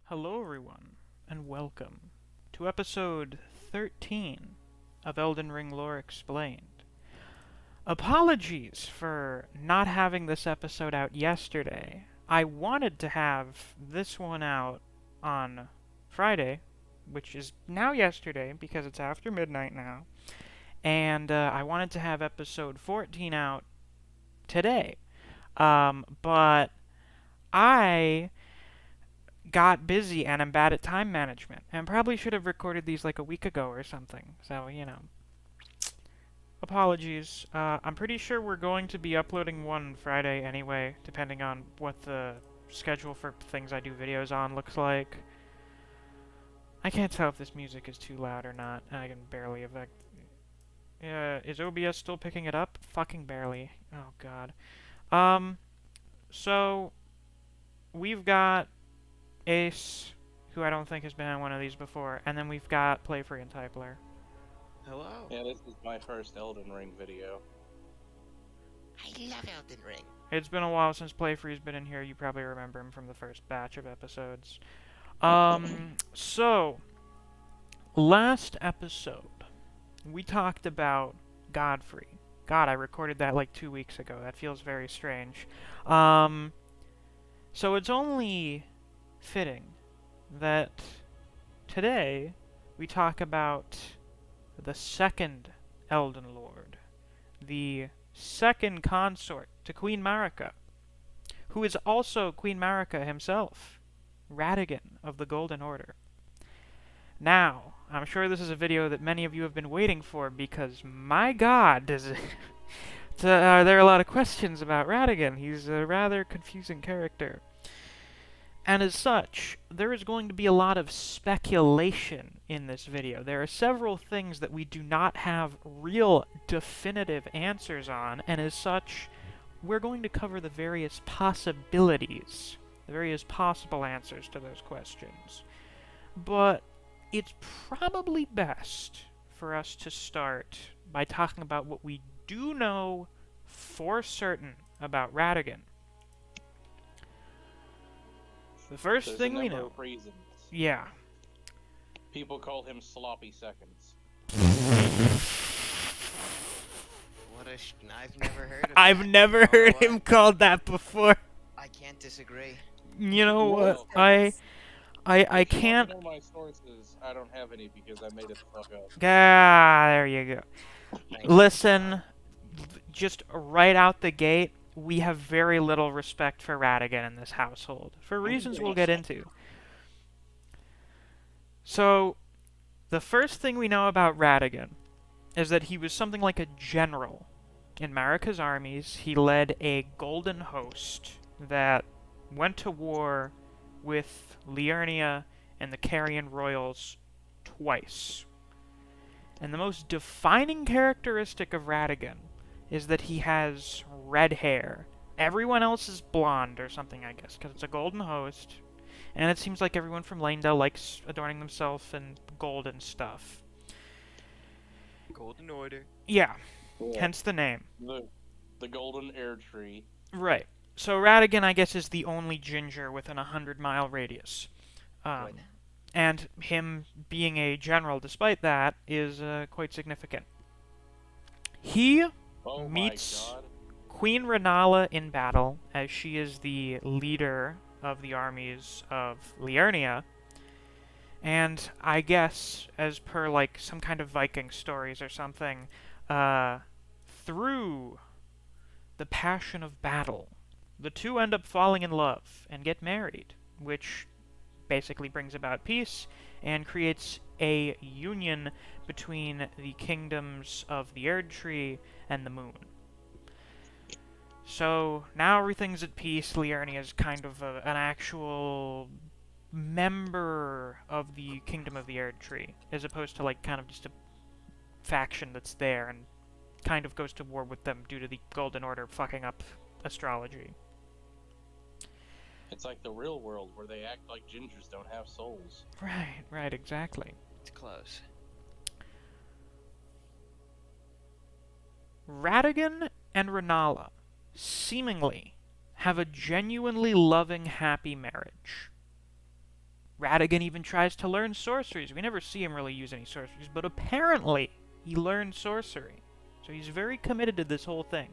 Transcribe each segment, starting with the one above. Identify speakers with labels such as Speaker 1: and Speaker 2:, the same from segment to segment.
Speaker 1: Hello, everyone, and welcome to episode 13 of Elden Ring Lore Explained. Apologies for not having this episode out yesterday. I wanted to have this one out on Friday, which is now yesterday because it's after midnight now, and I wanted to have episode 14 out today. But I got busy and I'm bad at time management. And probably should have recorded these like a week ago or something. So, apologies. I'm pretty sure we're going to be uploading one Friday anyway, depending on what the schedule for things I do videos on looks like. I can't tell if this music is too loud or not. I can barely affect. Is OBS still picking it up? Fucking barely. Oh god. So we've got Ace, who I don't think has been on one of these before, and then we've got Play Free and Typler.
Speaker 2: Hello.
Speaker 3: Yeah, this is my first Elden Ring video.
Speaker 2: I love Elden Ring.
Speaker 1: It's been a while since Play Free's been in here. You probably remember him from the first batch of episodes. So, last episode, we talked about Godfrey. God, I recorded that like 2 weeks ago. That feels very strange. So it's only fitting that today we talk about the second Elden Lord, the second consort to Queen Marika, who is also Queen Marika himself, Radagon of the Golden Order. Now, I'm sure this is a video that many of you have been waiting for because, my god, there are a lot of questions about Radagon. He's a rather confusing character. And as such, there is going to be a lot of speculation in this video. There are several things that we do not have real definitive answers on, and as such, we're going to cover the various possibilities, the various possible answers to those questions. But it's probably best for us to start by talking about what we do know for certain about Radagon. The first
Speaker 3: There's
Speaker 1: thing
Speaker 3: a
Speaker 1: we
Speaker 3: number
Speaker 1: know.
Speaker 3: of reasons.
Speaker 1: Yeah.
Speaker 3: People call him Sloppy Seconds.
Speaker 2: I've never heard of
Speaker 1: I've
Speaker 2: that.
Speaker 1: never
Speaker 2: You know
Speaker 1: heard
Speaker 2: what?
Speaker 1: him called that before.
Speaker 2: I can't disagree.
Speaker 1: You know what?
Speaker 3: Well,
Speaker 1: I
Speaker 3: If you
Speaker 1: can't.
Speaker 3: want to know my sources, I don't have any because I made it the fuck up.
Speaker 1: Ah, there you go.
Speaker 2: Thank
Speaker 1: Listen, just right out the gate, we have very little respect for Radagon in this household, for reasons we'll get into. So, the first thing we know about Radagon is that he was something like a general in Marika's armies. He led a golden host that went to war with Liurnia and the Carian royals twice. And the most defining characteristic of Radagon is that he has red hair. Everyone else is blonde or something, I guess, because it's a golden host. And it seems like everyone from Lanedale likes adorning themselves in gold and stuff.
Speaker 2: Golden Order.
Speaker 1: Yeah,
Speaker 3: Yeah.
Speaker 1: hence the name.
Speaker 3: The Golden Air Tree.
Speaker 1: Right. So Radagon, I guess, is the only ginger within a 100-mile radius.
Speaker 2: Good.
Speaker 1: And him being a general, despite that, is quite significant. He
Speaker 3: Oh
Speaker 1: meets
Speaker 3: my god.
Speaker 1: Queen Rennala in battle, as she is the leader of the armies of Liurnia. And I guess, as per like some kind of Viking stories or something, through the passion of battle, the two end up falling in love and get married, which basically brings about peace and creates a union between the kingdoms of the Erd Tree and the Moon. So now everything's at peace. Liurnia is kind of an actual member of the Kingdom of the Erd Tree, as opposed to like kind of just a faction that's there and kind of goes to war with them due to the Golden Order fucking up astrology.
Speaker 3: It's like the real world where they act like gingers don't have souls.
Speaker 1: Right, exactly.
Speaker 2: It's close.
Speaker 1: Radagon and Rennala seemingly have a genuinely loving, happy marriage. Radagon even tries to learn sorceries. We never see him really use any sorceries, but apparently he learned sorcery. So he's very committed to this whole thing.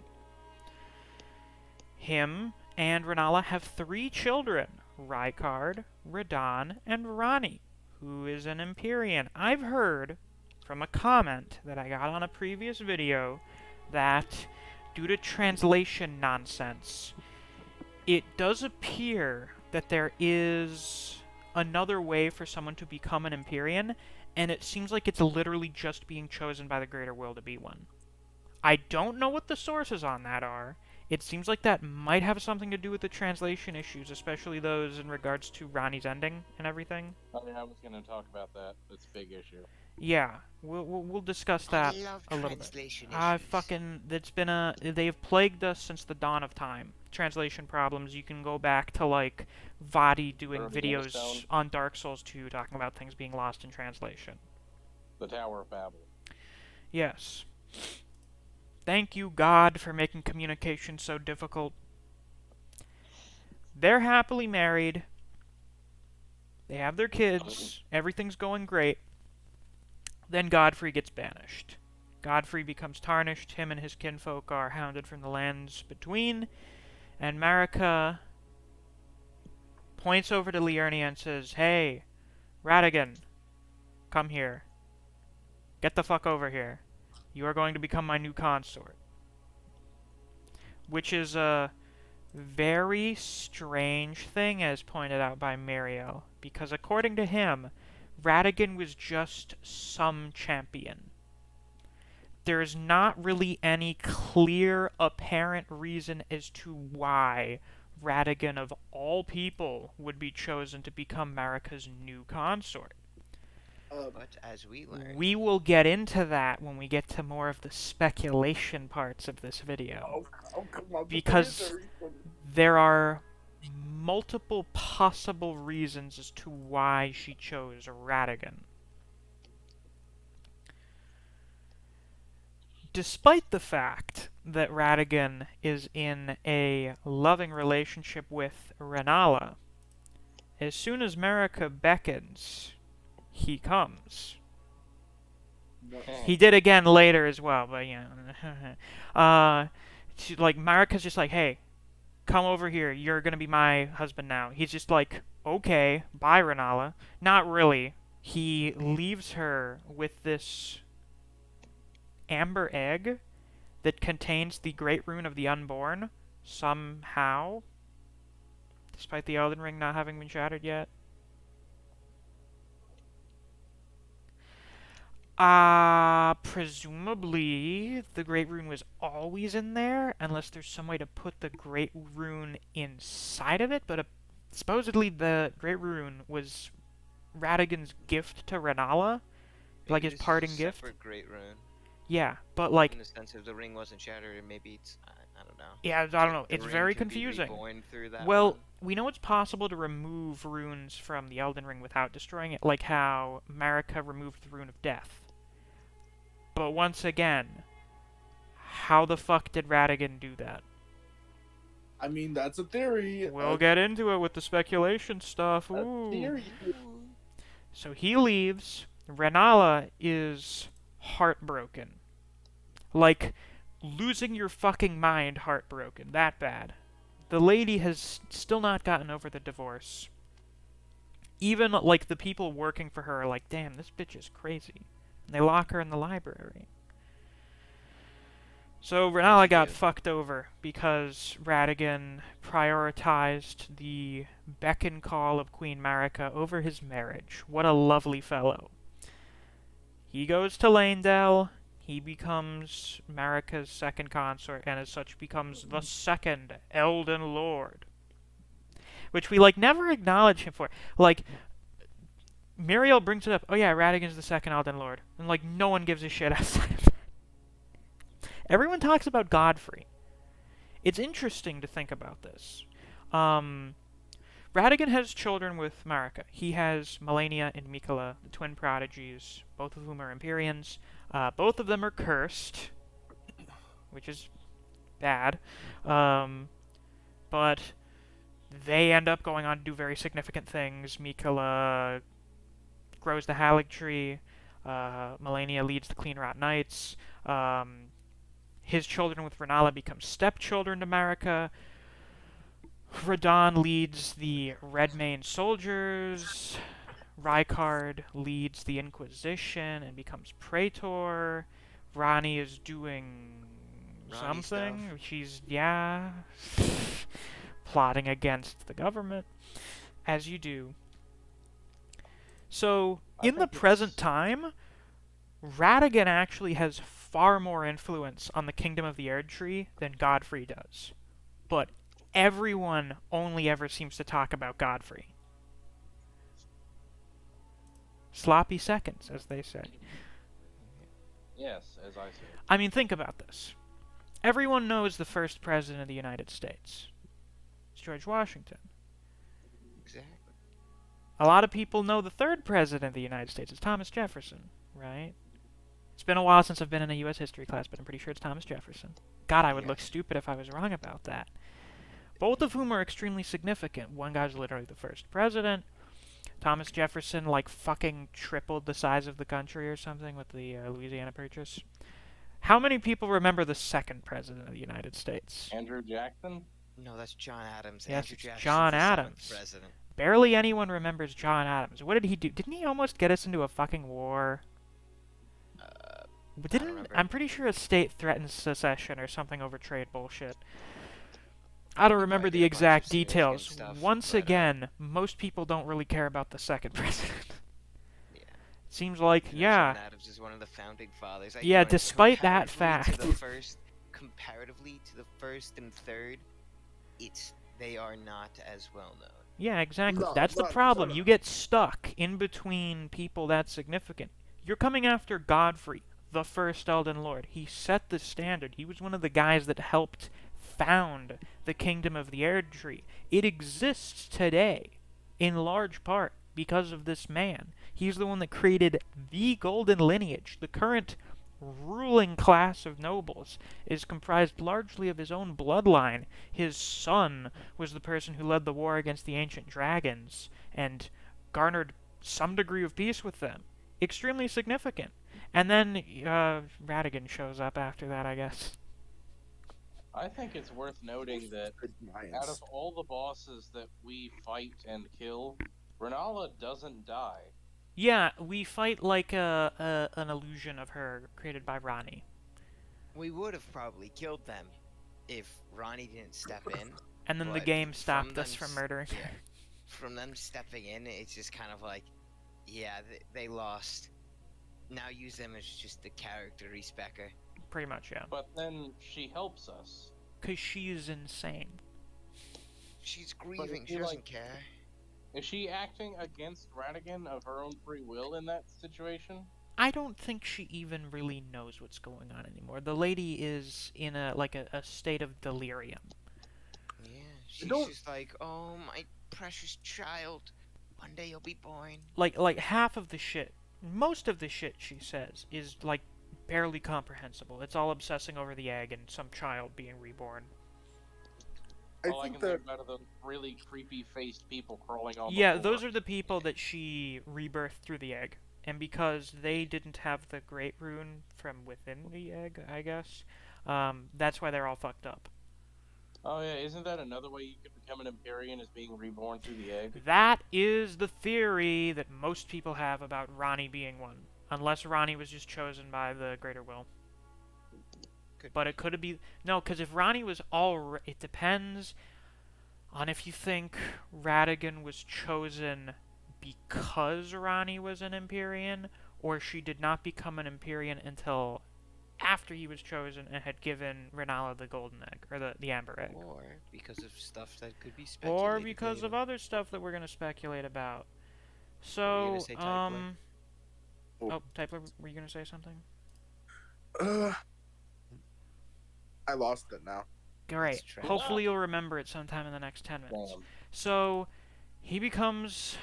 Speaker 1: Him and Rennala have 3 children, Rykard, Radon, and Rani, who is an Empyrean. I've heard from a comment that I got on a previous video that due to translation nonsense, it does appear that there is another way for someone to become an Empyrean, and it seems like it's literally just being chosen by the greater will to be one. I don't know what the sources on that are. It seems like that might have something to do with the translation issues, especially those in regards to Ronnie's ending and everything.
Speaker 3: Oh, yeah, I was going to talk about that. That's a big issue.
Speaker 1: Yeah, we'll discuss that
Speaker 2: I love
Speaker 1: a little bit.
Speaker 2: translation issues.
Speaker 1: They've plagued us since the dawn of time. Translation problems. You can go back to like Vadi doing
Speaker 3: Early
Speaker 1: videos
Speaker 3: Moonstone.
Speaker 1: on Dark Souls 2 talking about things being lost in translation.
Speaker 3: The Tower of Babel.
Speaker 1: Yes. Thank you, God, for making communication so difficult. They're happily married. They have their kids. Everything's going great. Then Godfrey gets banished. Godfrey becomes tarnished. Him and his kinfolk are hounded from the lands between. And Marika points over to Liurnia and says, "Hey, Radagon, come here. Get the fuck over here. You are going to become my new consort." Which is a very strange thing, as pointed out by Muriel, because according to him, Radagon was just some champion. There's not really any clear, apparent reason as to why Radagon, of all people, would be chosen to become Marika's new consort.
Speaker 2: But as we learned,
Speaker 1: We will get into that when we get to more of the speculation parts of this video.
Speaker 4: Come on,
Speaker 1: Because there are multiple possible reasons as to why she chose Radagon. Despite the fact that Radagon is in a loving relationship with Rennala, as soon as Marika beckons, he comes. He did again later as well, but yeah. Like, Marika's just like, "Hey, come over here. You're gonna be my husband now." He's just like, "Okay, bye, Rennala." Not really. He leaves her with this amber egg that contains the Great Rune of the Unborn, somehow, despite the Elden Ring not having been shattered yet. Presumably, the Great Rune was always in there, unless there's some way to put the Great Rune inside of it, but supposedly the Great Rune was Radagon's gift to Rennala, like his
Speaker 2: maybe this is a
Speaker 1: parting gift.
Speaker 2: separate Great Rune.
Speaker 1: Yeah, but like,
Speaker 2: In the sense if the ring wasn't shattered, or maybe it's I don't know.
Speaker 1: yeah, I don't know.
Speaker 2: The
Speaker 1: It's
Speaker 2: ring
Speaker 1: very
Speaker 2: can be
Speaker 1: confusing.
Speaker 2: reborn through that
Speaker 1: Well,
Speaker 2: one.
Speaker 1: we know it's possible to remove runes from the Elden Ring without destroying it, like how Marika removed the Rune of Death. But once again, how the fuck did Radagon do that?
Speaker 4: I mean, that's a theory.
Speaker 1: We'll get into it with the speculation stuff.
Speaker 4: A
Speaker 1: Ooh.
Speaker 4: theory.
Speaker 1: So he leaves. Rennala is heartbroken. Like, losing your fucking mind heartbroken. That bad. The lady has still not gotten over the divorce. Even, like, the people working for her are like, "Damn, this bitch is crazy." And they lock her in the library. So Rennala got fucked over because Radagon prioritized the beck and call of Queen Marika over his marriage. What a lovely fellow. He goes to Lanedale. He becomes Marika's second consort, and as such becomes the second Elden Lord. Which we, like, never acknowledge him for. Like, Muriel brings it up, "Oh yeah, Radagon's the second Elden Lord." And, like, no one gives a shit outside of that. Everyone talks about Godfrey. It's interesting to think about this. Radagon has children with Marika. He has Melania and Mikola, the twin prodigies, both of whom are Empyreans. Both of them are cursed, which is bad. But They end up going on to do very significant things. Mikala grows the Halig tree. Melania leads the Clean Rot Knights. His children with Rennala become stepchildren to Marika. Radon leads the Redmane soldiers. Rykard leads the Inquisition and becomes Praetor. Ronnie is doing
Speaker 2: Ronnie
Speaker 1: something.
Speaker 2: stuff.
Speaker 1: She's, plotting against the government, as you do. So, in the present time, Radagon actually has far more influence on the Kingdom of the Erd Tree than Godfrey does. But everyone only ever seems to talk about Godfrey. Sloppy seconds, as they say.
Speaker 3: Yes, as I said.
Speaker 1: I mean, think about this. Everyone knows the first president of the United States. It's George Washington.
Speaker 2: Exactly.
Speaker 1: A lot of people know the third president of the United States. It's Thomas Jefferson, right? It's been a while since I've been in a U.S. history class, but I'm pretty sure it's Thomas Jefferson. God, I would look
Speaker 2: Yes.
Speaker 1: stupid if I was wrong about that. Both of whom are extremely significant. One guy's literally the first president. Thomas Jefferson, like, fucking tripled the size of the country or something with the Louisiana Purchase. How many people remember the second president of the United States?
Speaker 3: Andrew Jackson?
Speaker 2: No, that's John Adams.
Speaker 1: Yes,
Speaker 2: Andrew
Speaker 1: it's
Speaker 2: Jackson's
Speaker 1: John
Speaker 2: the seventh
Speaker 1: Adams.
Speaker 2: president.
Speaker 1: Barely anyone remembers John Adams. What did he do? Didn't he almost get us into a fucking war? But
Speaker 2: don't remember.
Speaker 1: I'm pretty sure a state threatened secession or something over trade bullshit. I don't
Speaker 2: He
Speaker 1: remember
Speaker 2: probably
Speaker 1: the
Speaker 2: did a bunch of
Speaker 1: exact
Speaker 2: significant
Speaker 1: details.
Speaker 2: stuff,
Speaker 1: Once
Speaker 2: but,
Speaker 1: again, most people don't really care about the second president.
Speaker 2: Yeah.
Speaker 1: Seems like,
Speaker 2: You know,
Speaker 1: yeah.
Speaker 2: John Adams is one of the founding fathers.
Speaker 1: Yeah,
Speaker 2: You know,
Speaker 1: despite that
Speaker 2: comparatively
Speaker 1: fact.
Speaker 2: comparatively to the first and third, they are not as well known.
Speaker 1: Yeah, exactly.
Speaker 4: No,
Speaker 1: That's the
Speaker 4: no,
Speaker 1: problem.
Speaker 4: no.
Speaker 1: You get stuck in between people that significant. You're coming after Godfrey, the first Elden Lord. He set the standard. He was one of the guys that helped found the Kingdom of the Erd Tree. It exists today, in large part, because of this man. He's the one that created the Golden Lineage. The current ruling class of nobles is comprised largely of his own bloodline. His son was the person who led the war against the ancient dragons and garnered some degree of peace with them. Extremely significant. And then Radagon shows up after that, I guess.
Speaker 3: I think it's worth noting that out of all the bosses that we fight and kill, Rennala doesn't die.
Speaker 1: Yeah, we fight like an illusion of her created by Ronnie.
Speaker 2: We would have probably killed them if Ronnie didn't step in.
Speaker 1: And then the
Speaker 2: But
Speaker 1: game stopped
Speaker 2: from
Speaker 1: us
Speaker 2: them
Speaker 1: from murdering her.
Speaker 2: Yeah. From them stepping in, it's just kind of like, yeah, they lost. Now use them as just the character respecker.
Speaker 1: Pretty much, yeah.
Speaker 3: But then she helps us.
Speaker 1: 'Cause she is insane.
Speaker 2: She's
Speaker 3: if
Speaker 2: grieving. She
Speaker 3: you,
Speaker 2: doesn't
Speaker 3: like-
Speaker 2: care.
Speaker 3: Is she acting against Radagon of her own free will in that situation?
Speaker 1: I don't think she even really knows what's going on anymore. The lady is in a state of delirium.
Speaker 2: Yeah, she's
Speaker 4: don't-
Speaker 2: just like, oh my precious child, one day you'll be born.
Speaker 1: Like half of the shit, most of the shit she says is like barely comprehensible. It's all obsessing over the egg and some child being reborn.
Speaker 3: All I
Speaker 4: think
Speaker 3: can
Speaker 4: that
Speaker 3: think about are the really creepy-faced people crawling on
Speaker 1: Yeah,
Speaker 3: the floor.
Speaker 1: those are the people that she rebirthed through the egg. And because they didn't have the Great Rune from within the egg, I guess, that's why they're all fucked up.
Speaker 3: Oh yeah, isn't that another way you could become an Empyrean, is being reborn through the egg?
Speaker 1: That is the theory that most people have about Ronnie being one. Unless Ronnie was just chosen by the Greater Will. But it could be... No, because if Ronnie was it depends on if you think Radagon was chosen because Ronnie was an Empyrean, or she did not become an Empyrean until after he was chosen and had given Rennala the golden egg, or the amber egg.
Speaker 2: Or because of stuff that could be speculated.
Speaker 1: Or because of
Speaker 2: later.
Speaker 1: other stuff that we're going to speculate about.
Speaker 2: Were you
Speaker 1: So,
Speaker 2: gonna say Typler?
Speaker 1: Oh, Typler, were you going to say something?
Speaker 4: I lost it now.
Speaker 1: Great.
Speaker 2: trash.
Speaker 1: Hopefully you'll remember it sometime in the next 10 minutes.
Speaker 3: Damn.
Speaker 1: So, he becomes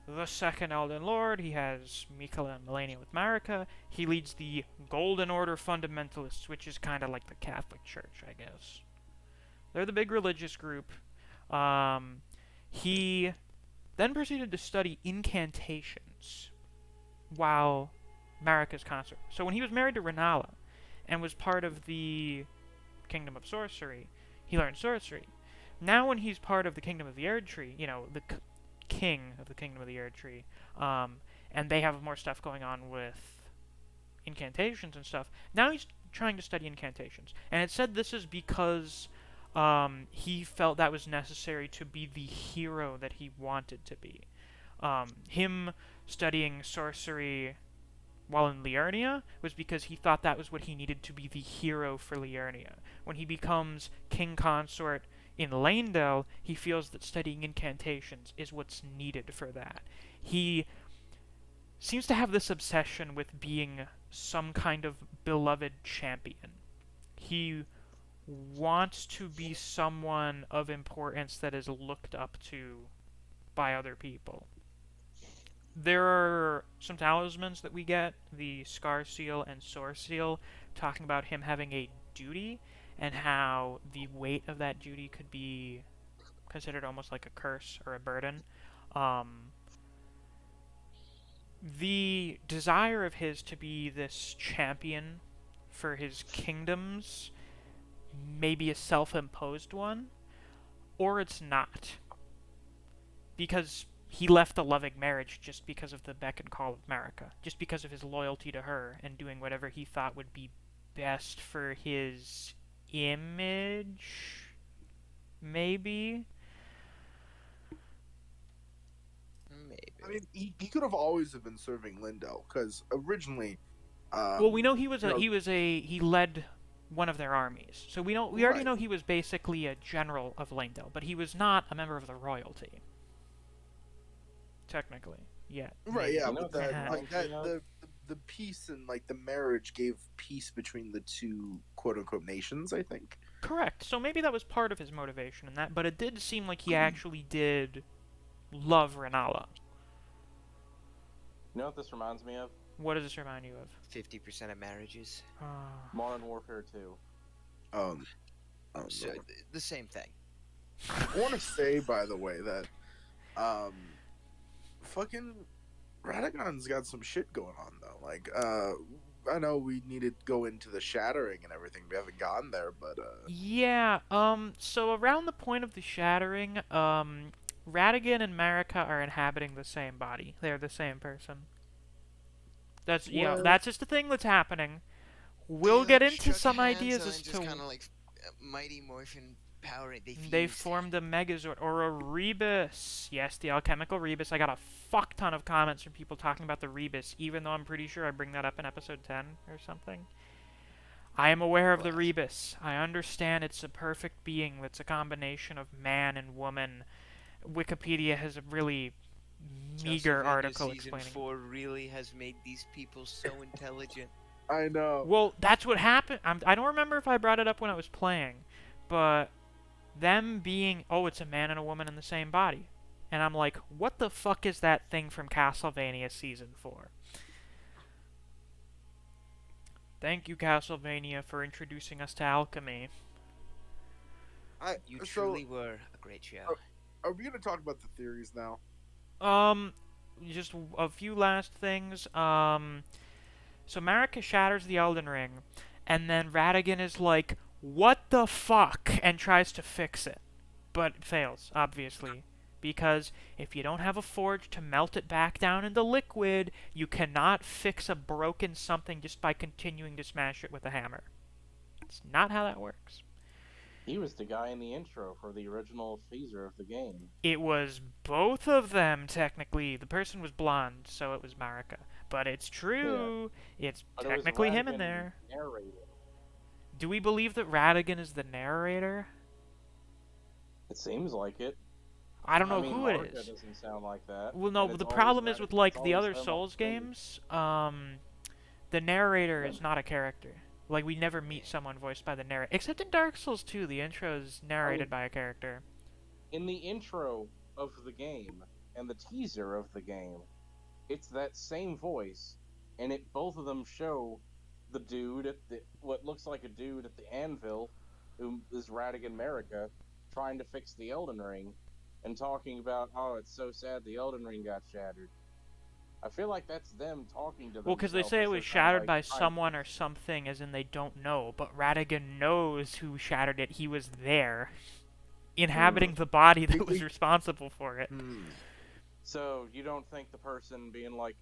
Speaker 1: the second Elden Lord. He has Mikala and Melania with Marika. He leads the Golden Order Fundamentalists, which is kind of like the Catholic Church, I guess. They're the big religious group. He then proceeded to study incantations while Marika's consort. So when he was married to Rennala and was part of the Kingdom of Sorcery, he learned sorcery. Now when he's part of the Kingdom of the Erd Tree, the king of the Kingdom of the Erd Tree, and they have more stuff going on with incantations and stuff. Now he's trying to study incantations, and it said this is because he felt that was necessary to be the hero that he wanted to be. Him studying sorcery while in Liurnia was because he thought that was what he needed to be the hero for Liurnia. When he becomes king consort in Leyndell, he feels that studying incantations is what's needed for that. He seems to have this obsession with being some kind of beloved champion. He wants to be someone of importance that is looked up to by other people. There are some talismans that we get, the Scar Seal and Sore Seal, talking about him having a duty and how the weight of that duty could be considered almost like a curse or a burden. The desire of his to be this champion for his kingdoms may be a self-imposed one, or it's not. Because he left a loving marriage just because of the beck and call of Marika, just because of his loyalty to her and doing whatever he thought would be best for his image, maybe?
Speaker 2: Maybe.
Speaker 4: I mean, he could have always have been serving Lindell because originally.
Speaker 1: Well, we know he led one of their armies, so we already
Speaker 4: Right.
Speaker 1: know he was basically a general of Leyndell, but he was not a member of the royalty, technically. Yet.
Speaker 4: Right, yeah,
Speaker 3: You know
Speaker 4: but that,
Speaker 1: that-
Speaker 4: like that, the peace and like the marriage gave peace between the two quote unquote nations. I think.
Speaker 1: Correct. So maybe that was part of his motivation in that, but it did seem like he actually did love Rennala.
Speaker 3: You know what this reminds me of?
Speaker 1: What does this remind you of?
Speaker 2: 50% of marriages.
Speaker 3: Modern Warfare 2.
Speaker 4: Oh,
Speaker 2: So
Speaker 4: Lord.
Speaker 2: the same thing.
Speaker 4: I want to say, by the way, that fucking Radagon's got some shit going on though. Like, I know we needed to go into the shattering and everything. We haven't gone there, but
Speaker 1: Yeah, so around the point of the shattering, Radagon and Marika are inhabiting the same body. They're the same person.
Speaker 4: What?
Speaker 1: That's just the thing that's happening. We'll get into some ideas as
Speaker 2: just
Speaker 1: to
Speaker 2: kind of like Mighty Morphin power. They
Speaker 1: they
Speaker 2: fused.
Speaker 1: formed a Megazord or a Rebis. Yes, the alchemical Rebis. I got a fuck ton of comments from people talking about the Rebis, even though I'm pretty sure I bring that up in episode 10 or something. I am aware of the
Speaker 2: What?
Speaker 1: Rebis. I understand it's a perfect being that's a combination of man and woman. Wikipedia has a really meager
Speaker 2: Castlevania
Speaker 1: article
Speaker 2: season
Speaker 1: explaining.
Speaker 2: 4 really has made these people so intelligent.
Speaker 4: I know.
Speaker 1: Well, that's what happened. I don't remember if I brought it up when I was playing, but them being, oh, it's a man and a woman in the same body. And I'm like, what the fuck is that thing from Castlevania Season 4? Thank you, Castlevania, for introducing us to alchemy.
Speaker 2: You
Speaker 4: So,
Speaker 2: truly were a great show.
Speaker 4: are we gonna talk about the theories now?
Speaker 1: Just a few last things. So Marika shatters the Elden Ring, and then Radagon is like, what the fuck, and tries to fix it. But it fails, obviously. Because if you don't have a forge to melt it back down into liquid, you cannot fix a broken something just by continuing to smash it with a hammer. It's not how that works.
Speaker 3: He was the guy in the intro for the original phaser of the game.
Speaker 1: It was both of them, technically. The person was blonde, so it was Marika. But it's true. It's
Speaker 3: But it was
Speaker 1: technically him in
Speaker 3: Radagon
Speaker 1: there.
Speaker 3: Narrator.
Speaker 1: Do we believe that Radagon is the narrator?
Speaker 3: It seems like it.
Speaker 1: I don't know
Speaker 3: I mean,
Speaker 1: who
Speaker 3: Marika
Speaker 1: it is.
Speaker 3: doesn't sound like that.
Speaker 1: Well, no,
Speaker 3: and
Speaker 1: but
Speaker 3: it's
Speaker 1: the
Speaker 3: always
Speaker 1: problem is
Speaker 3: Radagon-
Speaker 1: with like
Speaker 3: it's
Speaker 1: the
Speaker 3: always
Speaker 1: other
Speaker 3: him on
Speaker 1: Souls
Speaker 3: the
Speaker 1: games, the narrator is not a character. Like we never meet someone voiced by the narrator, except in Dark Souls 2, the intro is narrated by a character.
Speaker 3: In the intro of the game and the teaser of the game, it's that same voice, and both of them show the dude at what looks like a dude at the anvil, who is Radagon Marika, trying to fix the Elden Ring, and talking about, oh, it's so sad the Elden Ring got shattered. I feel like that's them talking to
Speaker 1: Well, because they
Speaker 3: themselves
Speaker 1: say
Speaker 3: as
Speaker 1: it
Speaker 3: they're
Speaker 1: was
Speaker 3: kind of
Speaker 1: shattered
Speaker 3: like
Speaker 1: by
Speaker 3: trying to.
Speaker 1: someone or something, as in they don't know. But Radagon knows who shattered it. He was there, inhabiting the body that was responsible for it.
Speaker 3: So you don't think the person being like,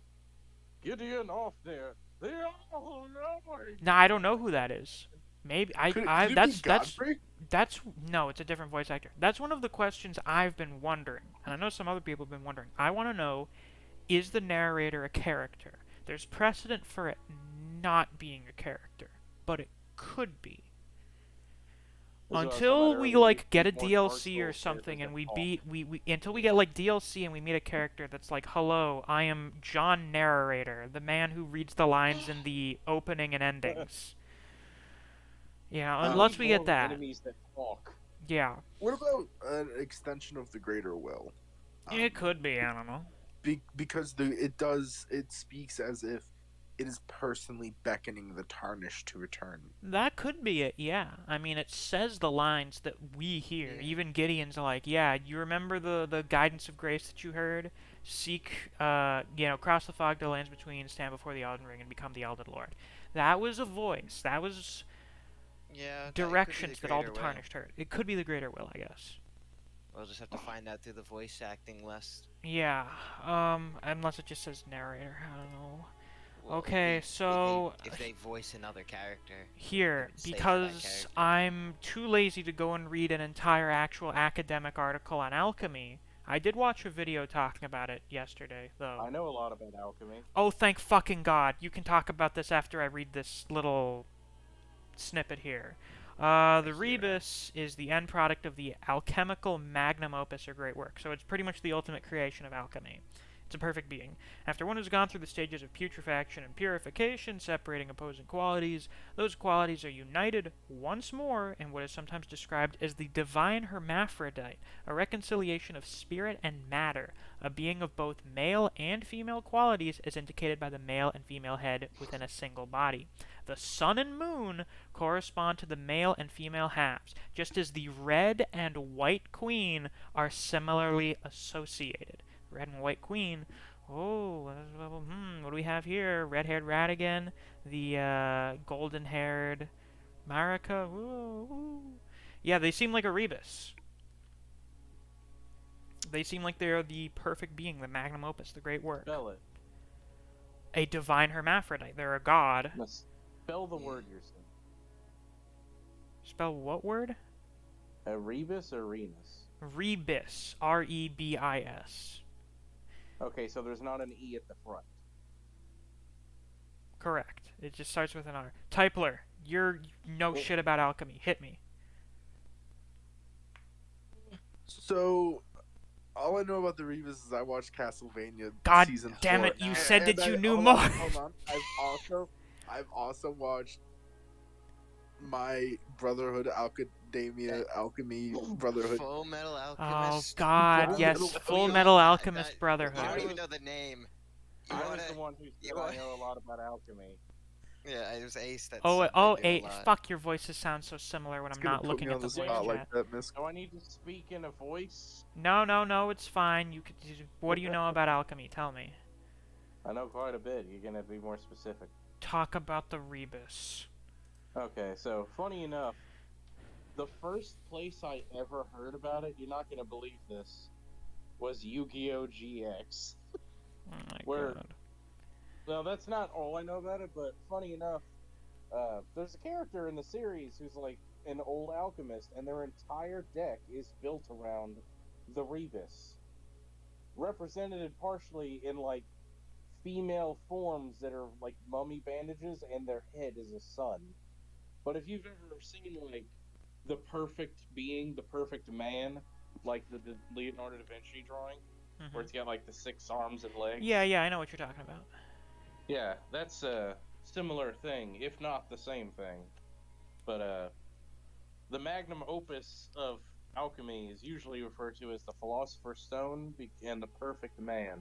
Speaker 3: Gideon off there, they're all knowing.
Speaker 1: Now I don't know who that is. Maybe
Speaker 4: Could it be Godfrey?
Speaker 1: that's no, it's a different voice actor. That's one of the questions I've been wondering, and I know some other people have been wondering. I want to know, is the narrator a character? There's precedent for it not being a character, but it could be.
Speaker 3: That's what I was talking
Speaker 1: Until
Speaker 3: about
Speaker 1: we
Speaker 3: earlier.
Speaker 1: like get a
Speaker 3: These more Dark
Speaker 1: DLC or
Speaker 3: Souls
Speaker 1: something
Speaker 3: characters
Speaker 1: and
Speaker 3: that talk.
Speaker 1: until we get like DLC and we meet a character that's like, "Hello, I am John Narrator, the man who reads the lines in the opening and endings." Yeah,
Speaker 3: We
Speaker 1: unless
Speaker 3: need
Speaker 1: we
Speaker 3: more
Speaker 1: get that.
Speaker 3: enemies that talk.
Speaker 1: Yeah.
Speaker 4: What about an extension of the Greater Will?
Speaker 1: It could be, I don't know.
Speaker 4: Because it speaks as if it is personally beckoning the Tarnished to return.
Speaker 1: That could be it, yeah. I mean, it says the lines that we hear.
Speaker 2: Yeah.
Speaker 1: Even Gideon's like, yeah, you remember the guidance of grace that you heard? Seek, cross the fog to the lands between, stand before the Elden Ring, and become the Elden Lord. That was a voice. That was
Speaker 2: Yeah,
Speaker 1: directions that all the
Speaker 2: Greater Will.
Speaker 1: Tarnished heard. It could be the Greater Will, I guess.
Speaker 2: We'll just have to find out through the voice acting list.
Speaker 1: Yeah, unless it just says narrator, I don't know.
Speaker 2: Well,
Speaker 1: Okay, so
Speaker 2: if they voice another character,
Speaker 1: here,
Speaker 2: would say for that
Speaker 1: because
Speaker 2: character.
Speaker 1: I'm too lazy to go and read an entire actual academic article on alchemy, I did watch a video talking about it yesterday, though.
Speaker 3: I know a lot about alchemy.
Speaker 1: Oh, thank fucking God. You can talk about this after I read this little snippet here. The Rebis is the end product of the alchemical magnum opus or great work, so it's pretty much the ultimate creation of alchemy. It's a perfect being. After one has gone through the stages of putrefaction and purification, separating opposing qualities, those qualities are united once more in what is sometimes described as the divine hermaphrodite, a reconciliation of spirit and matter, a being of both male and female qualities as indicated by the male and female head within a single body. The sun and moon correspond to the male and female halves, just as the red and white queen are similarly associated. Red and White Queen. Oh, what do we have here? Red-haired Radagon, the golden-haired Marika. Ooh. Yeah, they seem like a Rebis. They seem like they're the perfect being, the magnum opus, the great work.
Speaker 3: Spell it.
Speaker 1: A divine hermaphrodite. They're a god.
Speaker 3: Now, spell the word you're saying.
Speaker 1: Spell what word?
Speaker 3: Rebis or Renus?
Speaker 1: Rebis. R-E-B-I-S.
Speaker 3: Okay, so there's not an E at the front.
Speaker 1: Correct. It just starts with an R. Typler, you know shit about alchemy. Hit me.
Speaker 4: So, all I know about the Rebis is I watched Castlevania
Speaker 1: God
Speaker 4: season
Speaker 1: damn
Speaker 4: 4.
Speaker 1: it! You said that you knew
Speaker 4: hold
Speaker 1: more.
Speaker 4: On, hold on. I've also watched my Brotherhood Academia Alchemy Brotherhood.
Speaker 2: Full Metal
Speaker 1: Oh
Speaker 2: Alchemist.
Speaker 1: God, yes, Full Metal Alchemist
Speaker 2: You
Speaker 1: Brotherhood.
Speaker 2: don't even know the name. You
Speaker 3: I was
Speaker 2: wanna-
Speaker 3: the one who said I know a lot about alchemy.
Speaker 2: Yeah, it was Ace that
Speaker 1: Oh,
Speaker 2: said
Speaker 1: oh,
Speaker 2: they knew a
Speaker 1: hey,
Speaker 2: lot.
Speaker 1: fuck, your voices sound so similar when
Speaker 4: It's
Speaker 1: I'm
Speaker 4: gonna
Speaker 1: not
Speaker 4: put
Speaker 1: looking
Speaker 4: me
Speaker 1: at
Speaker 4: on
Speaker 1: the
Speaker 4: the
Speaker 1: voice
Speaker 4: spot
Speaker 1: chat.
Speaker 4: like that, Miss.
Speaker 3: Do I need to speak in a voice?
Speaker 1: No, it's fine. You could. What do you know about alchemy? Tell me.
Speaker 3: I know quite a bit. You're gonna be more specific.
Speaker 1: Talk about the Rebis.
Speaker 3: Okay, so funny enough, the first place I ever heard about it, you're not gonna believe this, was Yu-Gi-Oh! GX.
Speaker 1: Oh my
Speaker 3: Where-
Speaker 1: God.
Speaker 3: Well, that's not all I know about it, but funny enough, there's a character in the series who's like an old alchemist, and their entire deck is built around the Rebis, represented partially in like female forms that are like mummy bandages, and their head is a sun. But if you've ever seen like the perfect being, the perfect man, like the Leonardo da Vinci drawing, where it's got like the 6 arms and legs.
Speaker 1: Yeah, I know what you're talking about.
Speaker 3: Yeah, that's a similar thing, if not the same thing. But the magnum opus of alchemy is usually referred to as the Philosopher's Stone and the Perfect Man.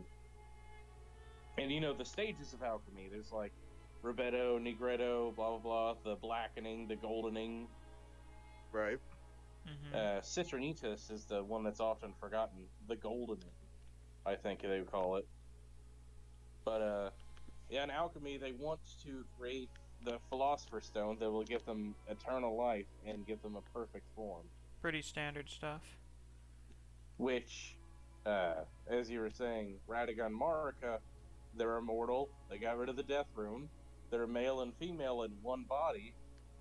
Speaker 3: And you know, the stages of alchemy, there's like Rubetto, Negretto, blah blah blah, the blackening, the goldening.
Speaker 4: Right.
Speaker 3: Citrinitas is the one that's often forgotten. The Golden One, I think they would call it. But yeah, in alchemy, they want to create the Philosopher's Stone that will give them eternal life and give them a perfect form.
Speaker 1: Pretty standard stuff.
Speaker 3: Which, as you were saying, Radagon Marika, they're immortal. They got rid of the Death Rune. They're male and female in one body,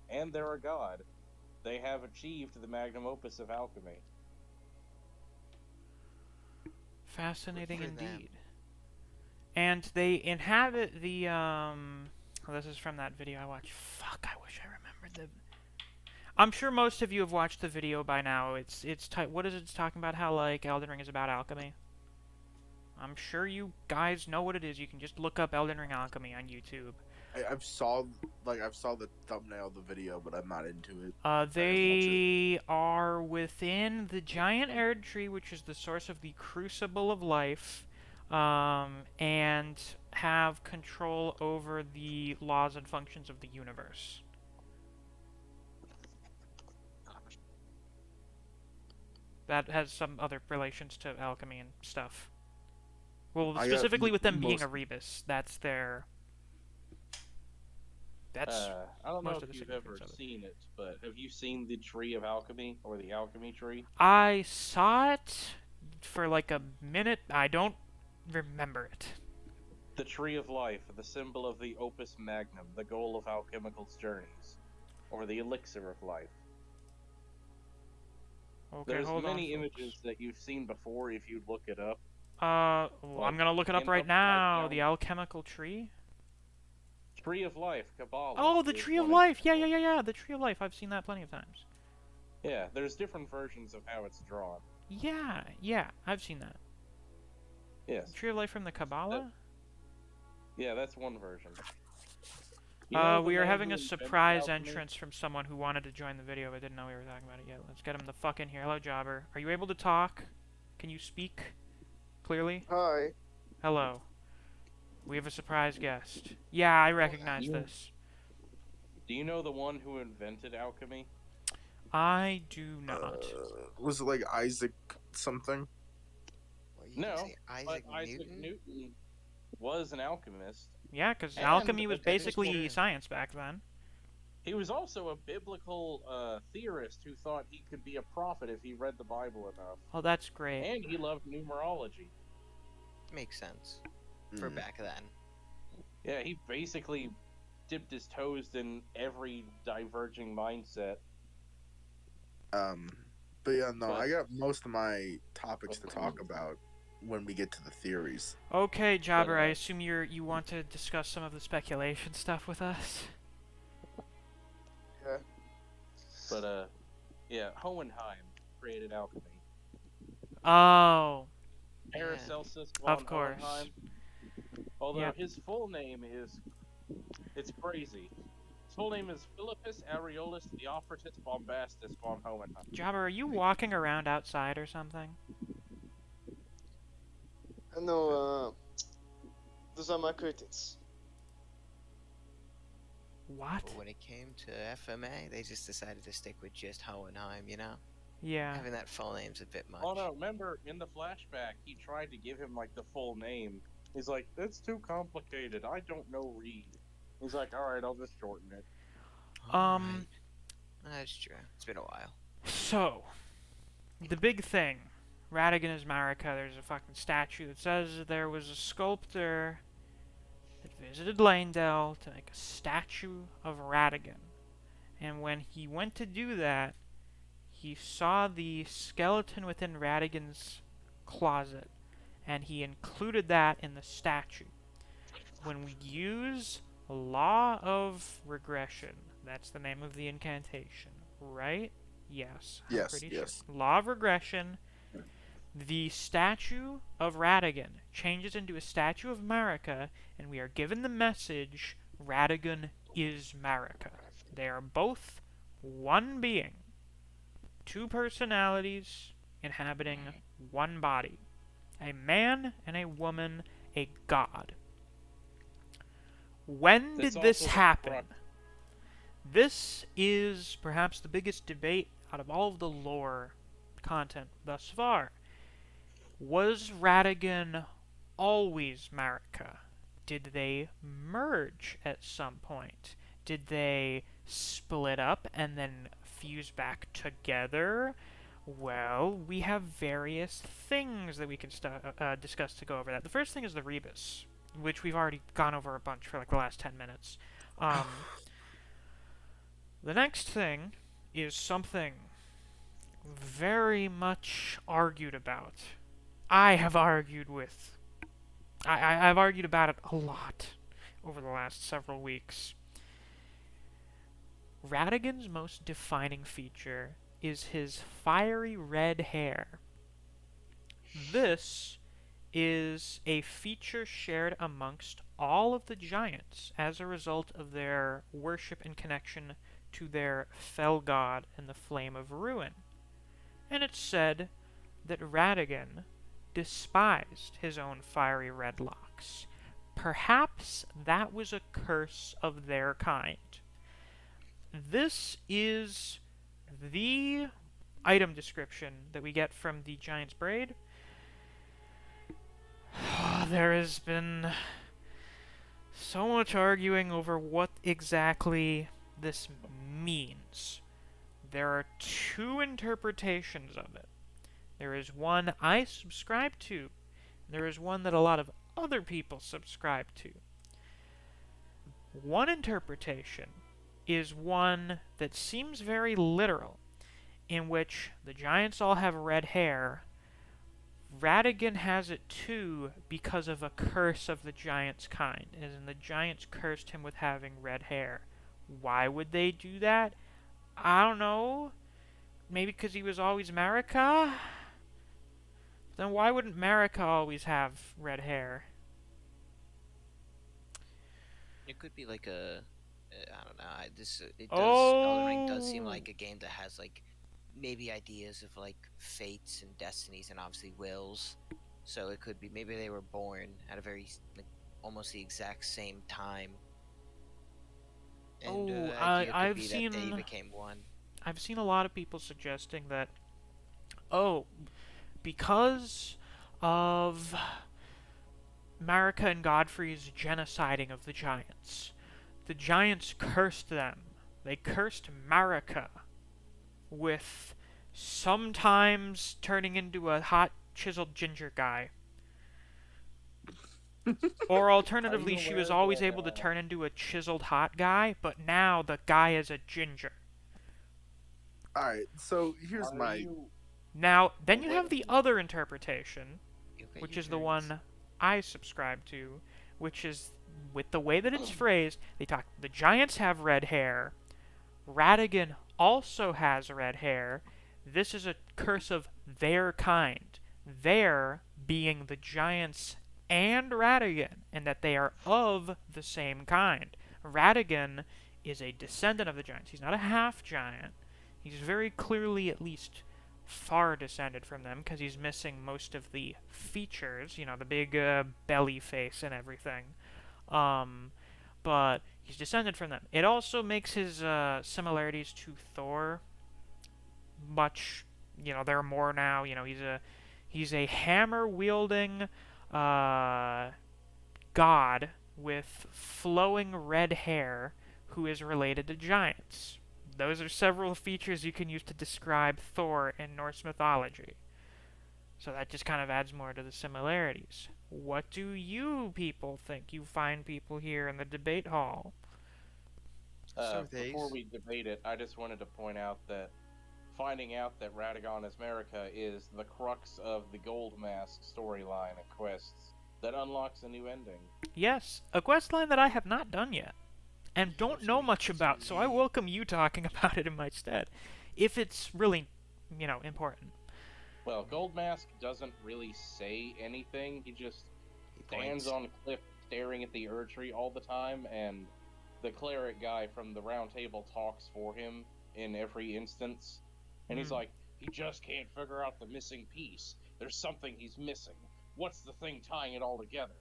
Speaker 3: and they're a god. They have achieved the magnum opus of alchemy.
Speaker 1: Fascinating
Speaker 2: Good for them.
Speaker 1: indeed. And they inhabit the oh, this is from that video I watched. Fuck, I wish I remembered the. I'm sure most of you have watched the video by now. What is it? It's talking about how like Elden Ring is about alchemy. I'm sure you guys know what it is. You can just look up Elden Ring alchemy on YouTube.
Speaker 4: I've saw the thumbnail of the video, but I'm not into it.
Speaker 1: They are within the giant Erd tree, which is the source of the crucible of life, and have control over the laws and functions of the universe. That has some other relations to alchemy and stuff. Well, specifically with them being a Rebis, that's their. That's
Speaker 3: I don't know
Speaker 1: most of
Speaker 3: if
Speaker 1: the
Speaker 3: you've ever
Speaker 1: significance of it.
Speaker 3: seen it, but have you seen the Tree of Alchemy or the Alchemy Tree?
Speaker 1: I saw it for like a minute. I don't remember it.
Speaker 3: The Tree of Life, the symbol of the opus magnum, the goal of alchemical's journeys, or the elixir of life.
Speaker 1: Okay,
Speaker 3: There's
Speaker 1: hold
Speaker 3: many
Speaker 1: on,
Speaker 3: images that you've seen before if you look it up.
Speaker 1: Well, I'm gonna look it up right now. The alchemical tree.
Speaker 3: Tree of Life, Kabbalah.
Speaker 1: Oh, the Tree of Life. Yeah. The Tree of Life. I've seen that plenty of times.
Speaker 3: Yeah, there's different versions of how it's drawn.
Speaker 1: Yeah. I've seen that.
Speaker 3: Yes.
Speaker 1: Tree of Life from the Kabbalah?
Speaker 3: Yeah, that's one version.
Speaker 1: We are having a surprise entrance from someone who wanted to join the video but didn't know we were talking about it yet. Let's get him the fuck in here. Hello, Jobber. Are you able to talk? Can you speak clearly?
Speaker 5: Hi.
Speaker 1: Hello. We have a surprise guest. Yeah, I recognize this.
Speaker 3: Do you know the one who invented alchemy?
Speaker 1: I do not.
Speaker 4: Was it like Isaac something?
Speaker 2: Well, you
Speaker 3: No,
Speaker 2: can say Isaac
Speaker 3: but Isaac
Speaker 2: Newton?
Speaker 3: Newton was an alchemist.
Speaker 1: Yeah, because
Speaker 3: And
Speaker 1: alchemy was
Speaker 3: a technical-
Speaker 1: basically science back then.
Speaker 3: He was also a biblical theorist who thought he could be a prophet if he read the Bible enough.
Speaker 1: Oh, that's great.
Speaker 3: And he loved numerology.
Speaker 2: Makes sense. For back then.
Speaker 3: Yeah, he basically dipped his toes in every diverging mindset.
Speaker 4: But yeah, no, I got most of my topics to talk about when we get to the theories.
Speaker 1: Okay, Jobber, I assume you want to discuss some of the speculation stuff with us?
Speaker 5: Yeah.
Speaker 3: But, yeah, Hohenheim created alchemy.
Speaker 1: Oh,
Speaker 3: Paracelsus von
Speaker 1: of course.
Speaker 3: Hohenheim. Although
Speaker 1: Yep.
Speaker 3: his full name is... It's crazy. His full name is Philippus Areolus Theophrastus Bombastus von Hohenheim.
Speaker 1: Jobber, are you walking around outside or something?
Speaker 5: No, those are my curtains.
Speaker 1: What?
Speaker 2: But when it came to FMA, they just decided to stick with just Hohenheim, you know?
Speaker 1: Yeah.
Speaker 2: Having that full name's a bit much.
Speaker 3: Oh no, remember in the flashback, he tried to give him like the full name. He's like, that's too complicated. I don't know read. He's like, alright, I'll just shorten it.
Speaker 1: Um,
Speaker 2: That's true. It's been a while.
Speaker 1: So, the big thing. Radagon is Marika. There's a fucking statue that says there was a sculptor that visited Lanedale to make a statue of Radagon. And when he went to do that, he saw the skeleton within Radagon's closet, and he included that in the statue. When we use Law of Regression, that's the name of the incantation, right? Yes. I'm
Speaker 4: Yes,
Speaker 1: pretty
Speaker 4: yes.
Speaker 1: Sure. Law of Regression, the statue of Radagon changes into a statue of Marika, and we are given the message, Radagon is Marika. They are both one being. Two personalities inhabiting one body. A man and a woman, a god. When did this happen? This is perhaps the biggest debate out of all of the lore content thus far. Was Radagon always Marika? Did they merge at some point? Did they split up and then fuse back together? Well, we have various things that we can discuss to go over that. The first thing is the Rebis, which we've already gone over a bunch for like the last 10 minutes. The next thing is something very much argued about. I've argued about it a lot over the last several weeks. Radagon's most defining feature is his fiery red hair. This is a feature shared amongst all of the giants as a result of their worship and connection to their fell god and the flame of ruin. And it's said that Radagon despised his own fiery red locks. Perhaps that was a curse of their kind. This is the item description that we get from the Giant's Braid. There has been so much arguing over what exactly this means. There are two interpretations of it. There is one I subscribe to. There is one that a lot of other people subscribe to. One interpretation is one that seems very literal, in which the giants all have red hair. Radagon has it too because of a curse of the giant's kind, as in the giants cursed him with having red hair. Why would they do that? I don't know. Maybe because he was always Marika? Then why wouldn't Marika always have red hair?
Speaker 2: It could be like I don't know. Elden Ring does seem like a game that has like maybe ideas of like fates and destinies and obviously wills. So it could be maybe they were born at a very like almost the exact same time. And
Speaker 1: I've
Speaker 2: that
Speaker 1: seen
Speaker 2: they became one.
Speaker 1: I've seen a lot of people suggesting that, because of Marika and Godfrey's genociding of the giants cursed them. They cursed Marika with sometimes turning into a hot, chiseled ginger guy. Or alternatively, she was always able to turn into a chiseled hot guy, but now the guy is a ginger.
Speaker 4: Alright, so here's my...
Speaker 1: Now, then you have the other interpretation, which is the one I subscribe to, which is, with the way that it's phrased, the giants have red hair, Radagon also has red hair, this is a curse of their kind, their being the giants and Radagon, and that they are of the same kind. Radagon is a descendant of the giants. He's not a half-giant. He's very clearly at least far descended from them, because he's missing most of the features, the big belly face and everything. But he's descended from them. It also makes his similarities to Thor much, there are more now. He's a hammer-wielding god with flowing red hair who is related to giants. Those are several features you can use to describe Thor in Norse mythology. So that just kind of adds more to the similarities. What do you people think? You fine people here in the debate hall.
Speaker 3: Before we debate it, I just wanted to point out that finding out that Radagon is Marika is the crux of the Gold Mask storyline and quests that unlocks a new ending.
Speaker 1: Yes, a quest line that I have not done yet, and don't know much about, so I welcome you talking about it in my stead, if it's really, important.
Speaker 3: Well, Gold Mask doesn't really say anything. He just stands on a cliff staring at the Erdtree all the time, and the cleric guy from the Round Table talks for him in every instance. And he's like, he just can't figure out the missing piece. There's something he's missing. What's the thing tying it all together?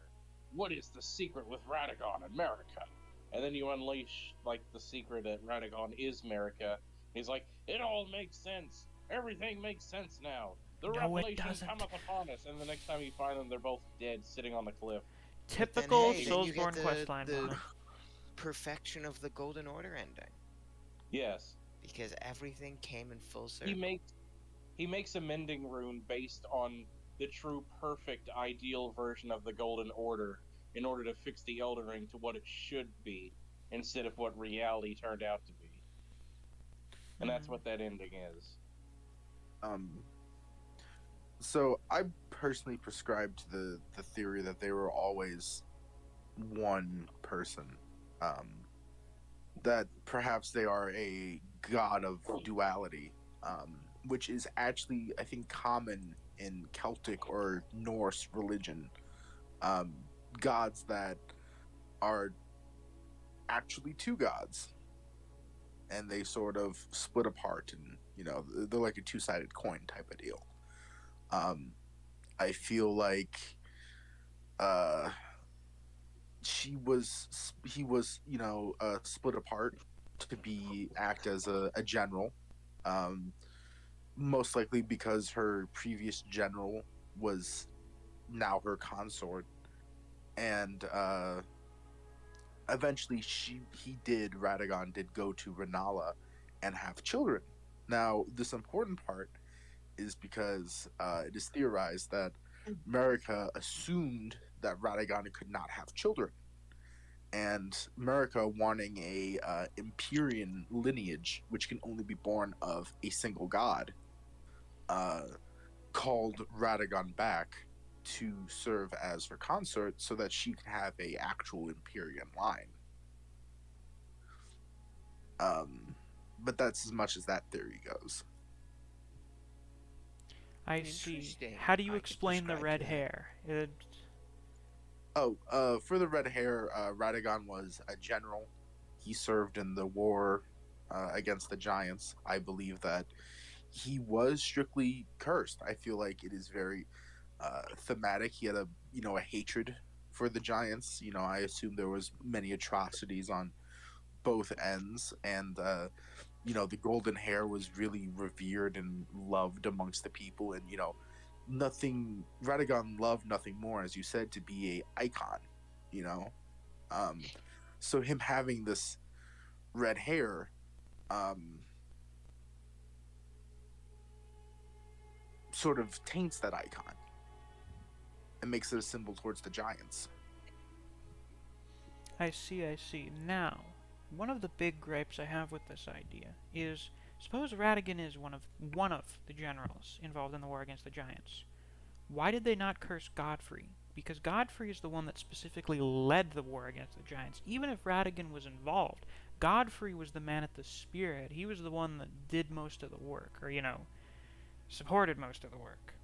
Speaker 3: What is the secret with Radagon and Marika? And then you unleash, the secret that Radagon is Marika, He's like, it all makes sense. Everything makes sense now. The
Speaker 1: No, it
Speaker 3: revelation
Speaker 1: doesn't.
Speaker 3: cometh upon us. And the next time you find them, they're both dead, sitting on the cliff.
Speaker 2: But then,
Speaker 1: Typical
Speaker 2: hey, then you get
Speaker 1: Soulsborne questline
Speaker 2: the
Speaker 1: moment.
Speaker 2: perfection of the Golden Order ending.
Speaker 3: Yes.
Speaker 2: Because everything came in full
Speaker 3: He
Speaker 2: circle.
Speaker 3: makes a mending rune based on the true perfect ideal version of the Golden Order in order to fix the Elden Ring to what it should be instead of what reality turned out to be. And that's what that ending is.
Speaker 4: Um, so I personally prescribe to the theory that they were always one person. That perhaps they are a god of duality, which is actually, I think, common in Celtic or Norse religion. Um, Gods that are actually two gods, and they sort of split apart, and they're like a two-sided coin type of deal. Um, I feel like uh, he was split apart to be act as a general, um, most likely because her previous general was now her consort, and eventually Radagon did go to Rennala and have children. Now, this important part is because it is theorized that Marika assumed that Radagon could not have children, and Marika, wanting a Empyrean lineage, which can only be born of a single god, uh, called Radagon back to serve as her consort so that she can have a actual Empyrean line. Um, but that's as much as that theory goes.
Speaker 1: I see.
Speaker 2: Interesting.
Speaker 1: How do you
Speaker 2: I could
Speaker 1: explain the
Speaker 2: prescribe
Speaker 1: red
Speaker 2: to that.
Speaker 1: hair?
Speaker 4: For the red hair, Radagon was a general. He served in the war against the giants. I believe that he was strictly cursed. I feel like it is very thematic. He had a hatred for the giants. I assume there was many atrocities on both ends, and the golden hair was really revered and loved amongst the people, and nothing Radagon loved nothing more, as you said, to be a icon, you know. Um, so him having this red hair, um, sort of taints that icon and makes it a symbol towards the giants.
Speaker 1: I see, I see. Now, one of the big gripes I have with this idea is suppose Radagon is one of the generals involved in the war against the giants. Why did they not curse Godfrey? Because Godfrey is the one that specifically led the war against the giants. Even if Radagon was involved, Godfrey was the man at the spearhead. He was the one that did most of the work, or supported most of the work.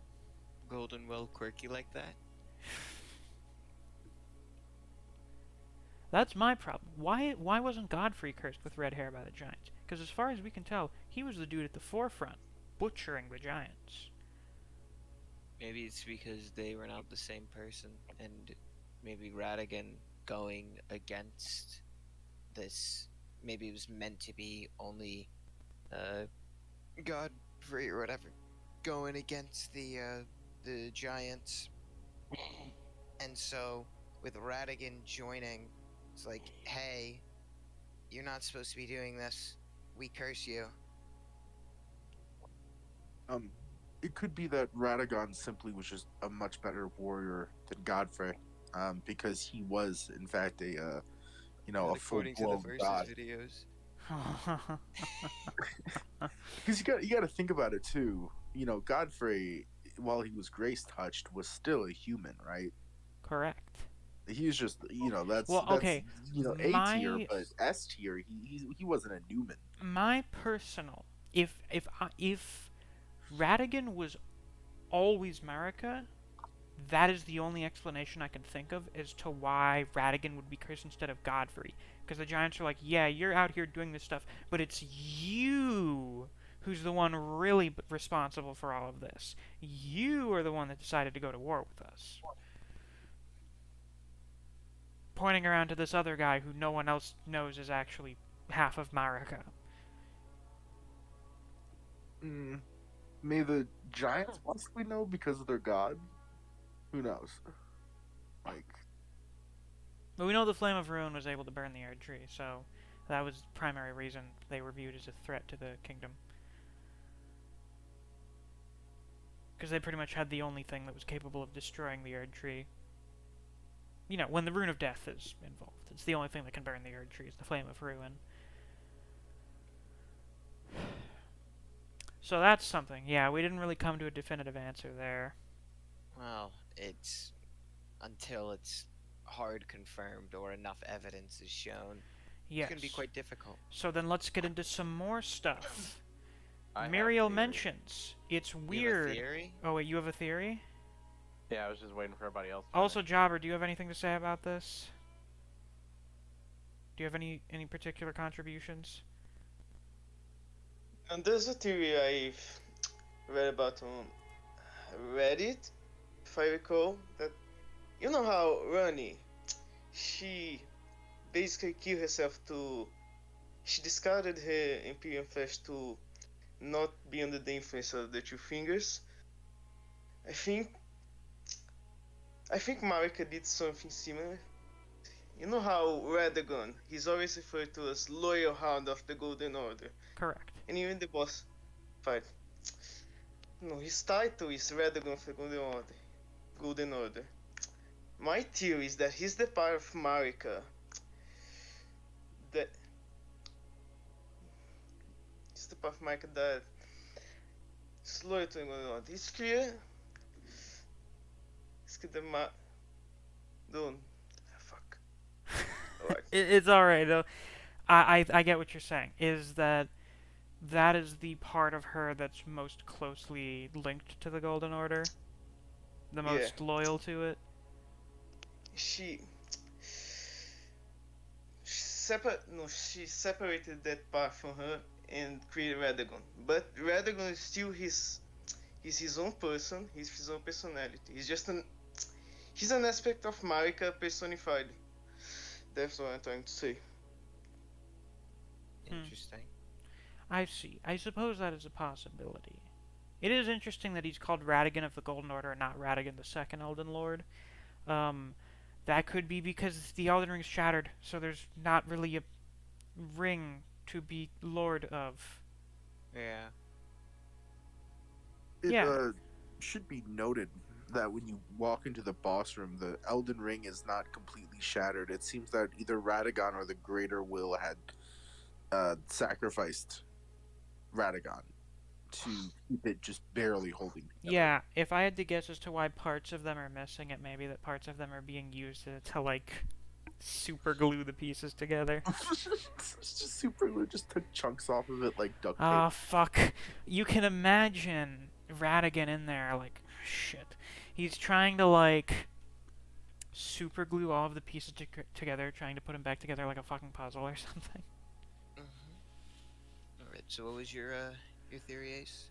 Speaker 2: Golden well quirky like that?
Speaker 1: That's my problem. Why wasn't Godfrey cursed with red hair by the giants? Because as far as we can tell, he was the dude at the forefront, butchering the giants.
Speaker 2: Maybe it's because they were not the same person, and maybe Radigan going against this. Maybe it was meant to be only Godfrey or whatever going against the giants, and so with Radigan joining, it's like, hey, you're not supposed to be doing this. We curse you.
Speaker 4: It could be that Radagon simply was just a much better warrior than Godfrey, because he was, in fact, a full
Speaker 2: According to the
Speaker 4: blown
Speaker 2: versus
Speaker 4: god.
Speaker 2: videos.
Speaker 4: Because you got to think about it too. Godfrey, while he was grace touched, was still a human, right?
Speaker 1: Correct.
Speaker 4: He was just,
Speaker 1: Well,
Speaker 4: that's
Speaker 1: okay.
Speaker 4: A tier,
Speaker 1: My
Speaker 4: but S tier, he wasn't a Newman.
Speaker 1: my personal if Radigan was always Marika, that is the only explanation I can think of as to why Radigan would be cursed instead of Godfrey. Because the giants are like, yeah, you're out here doing this stuff, but it's you who's the one really responsible for all of this. You are the one that decided to go to war with us. Pointing around to this other guy who no one else knows is actually half of Marika.
Speaker 4: Mm, may the giants possibly know because of their god? Who knows? Like,
Speaker 1: But we know the Flame of Ruin was able to burn the Erd Tree, so that was the primary reason they were viewed as a threat to the kingdom. Because they pretty much had the only thing that was capable of destroying the Erd Tree. You know, when the Rune of Death is involved, it's the only thing that can burn the Erd Tree, is the Flame of Ruin. So that's something. Yeah, we didn't really come to a definitive answer there.
Speaker 2: Well, it's until it's hard confirmed or enough evidence is shown. It's
Speaker 1: Yes.
Speaker 2: going to be quite difficult.
Speaker 1: So then let's get into some more stuff.
Speaker 3: I have
Speaker 1: Muriel
Speaker 3: theory.
Speaker 1: mentions it's
Speaker 2: You have a
Speaker 1: weird.
Speaker 2: theory?
Speaker 1: Oh wait, you have a theory?
Speaker 3: Yeah, I was just waiting for everybody else. To
Speaker 1: Also,
Speaker 3: finish.
Speaker 1: Jobber, do you have anything to say about this? Do you have any particular contributions?
Speaker 5: And there's a theory I've read about on Reddit, if I recall, that you know how Rani, she basically killed herself to. She discarded her Imperial flesh to not be under the influence of the Two Fingers. I think. I think Marika did something similar. You know how Radagon, he's always referred to as loyal hound of the Golden Order,
Speaker 1: Correct.
Speaker 5: and even the boss fight. No, his title is Radagon of the Golden Order. My theory is that he's the part of Marika that he's the part of Marika that is loyal to the Golden Order. It's clear. It's clear that don't. Fuck. Alright.
Speaker 1: It's alright though. I get what you're saying. Is that is the part of her that's most closely linked to the Golden Order? The
Speaker 5: Yeah.
Speaker 1: most loyal to it?
Speaker 5: She she separated that part from her and created Radagon. But Radagon is still he's his own person, he's his own personality. He's an aspect of Marika personified. That's what I'm trying to say.
Speaker 2: Interesting.
Speaker 1: I see. I suppose that is a possibility. It is interesting that he's called Radagon of the Golden Order and not Radagon the Second Elden Lord. That could be because the Elden Ring's shattered, so there's not really a ring to be Lord of.
Speaker 2: Yeah.
Speaker 4: it
Speaker 1: Yeah.
Speaker 4: should be noted that when you walk into the boss room, the Elden Ring is not completely shattered. It seems that either Radagon or the Greater Will had sacrificed Radagon to keep it just barely holding together.
Speaker 1: Yeah, if I had to guess as to why parts of them are missing, it may be that parts of them are being used to like, super glue the pieces together.
Speaker 4: It's just super glue, just took chunks off of it like duct tape.
Speaker 1: Ah, fuck. You can imagine Radagon in there, like, shit. He's trying to, like, super glue all of the pieces together, trying to put them back together like a fucking puzzle or something.
Speaker 2: Alright, so what was your theory, Ace?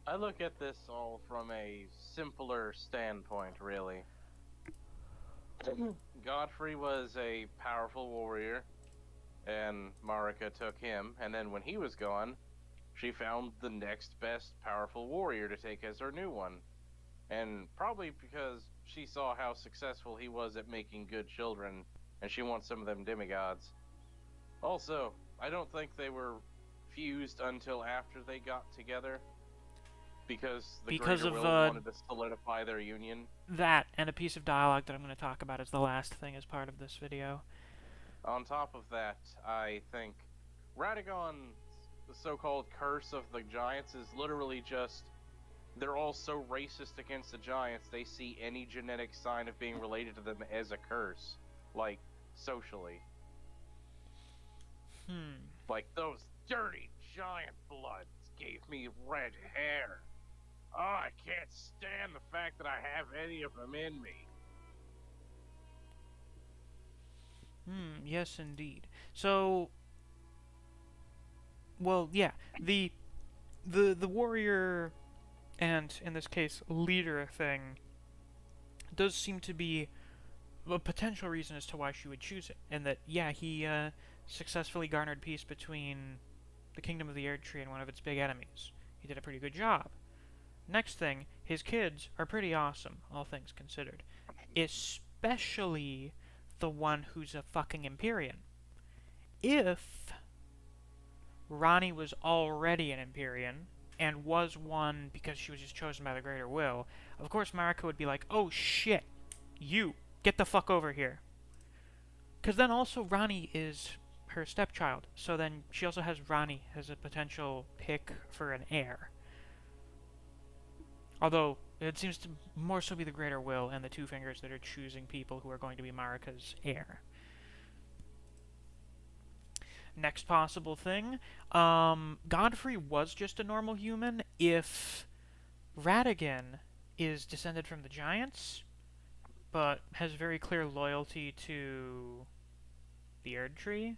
Speaker 3: I look at this all from a simpler standpoint, really. Godfrey was a powerful warrior, and Marika took him, and then when he was gone, she found the next best powerful warrior to take as her new one. And probably because she saw how successful he was at making good children, and she wants some of them demigods. Also, I don't think they were fused until after they got together, because the Greater Will wanted to solidify their union.
Speaker 1: That, and a piece of dialogue that I'm going to talk about as the last thing as part of this video.
Speaker 3: On top of that, I think Radagon's the so-called curse of the giants is literally just they're all so racist against the giants, they see any genetic sign of being related to them as a curse, like, socially. Like, those dirty giant bloods gave me red hair. Oh, I can't stand the fact that I have any of them in me.
Speaker 1: Yes, indeed. So, well, yeah, the warrior, and in this case, leader thing, does seem to be a potential reason as to why she would choose it, and that, yeah, he successfully garnered peace between the Kingdom of the Erd Tree and one of its big enemies. He did a pretty good job. Next thing, his kids are pretty awesome, all things considered. Especially the one who's a fucking Empyrean. If Ranni was already an Empyrean, and was one because she was just chosen by the Greater Will, of course Marika would be like, oh shit, you, get the fuck over here. Because then also Ranni is her stepchild, so then she also has Ranni as a potential pick for an heir. Although, it seems to more so be the Greater Will and the Two Fingers that are choosing people who are going to be Marika's heir. Next possible thing, Godfrey was just a normal human if Radagon is descended from the Giants, but has very clear loyalty to the Erd Tree.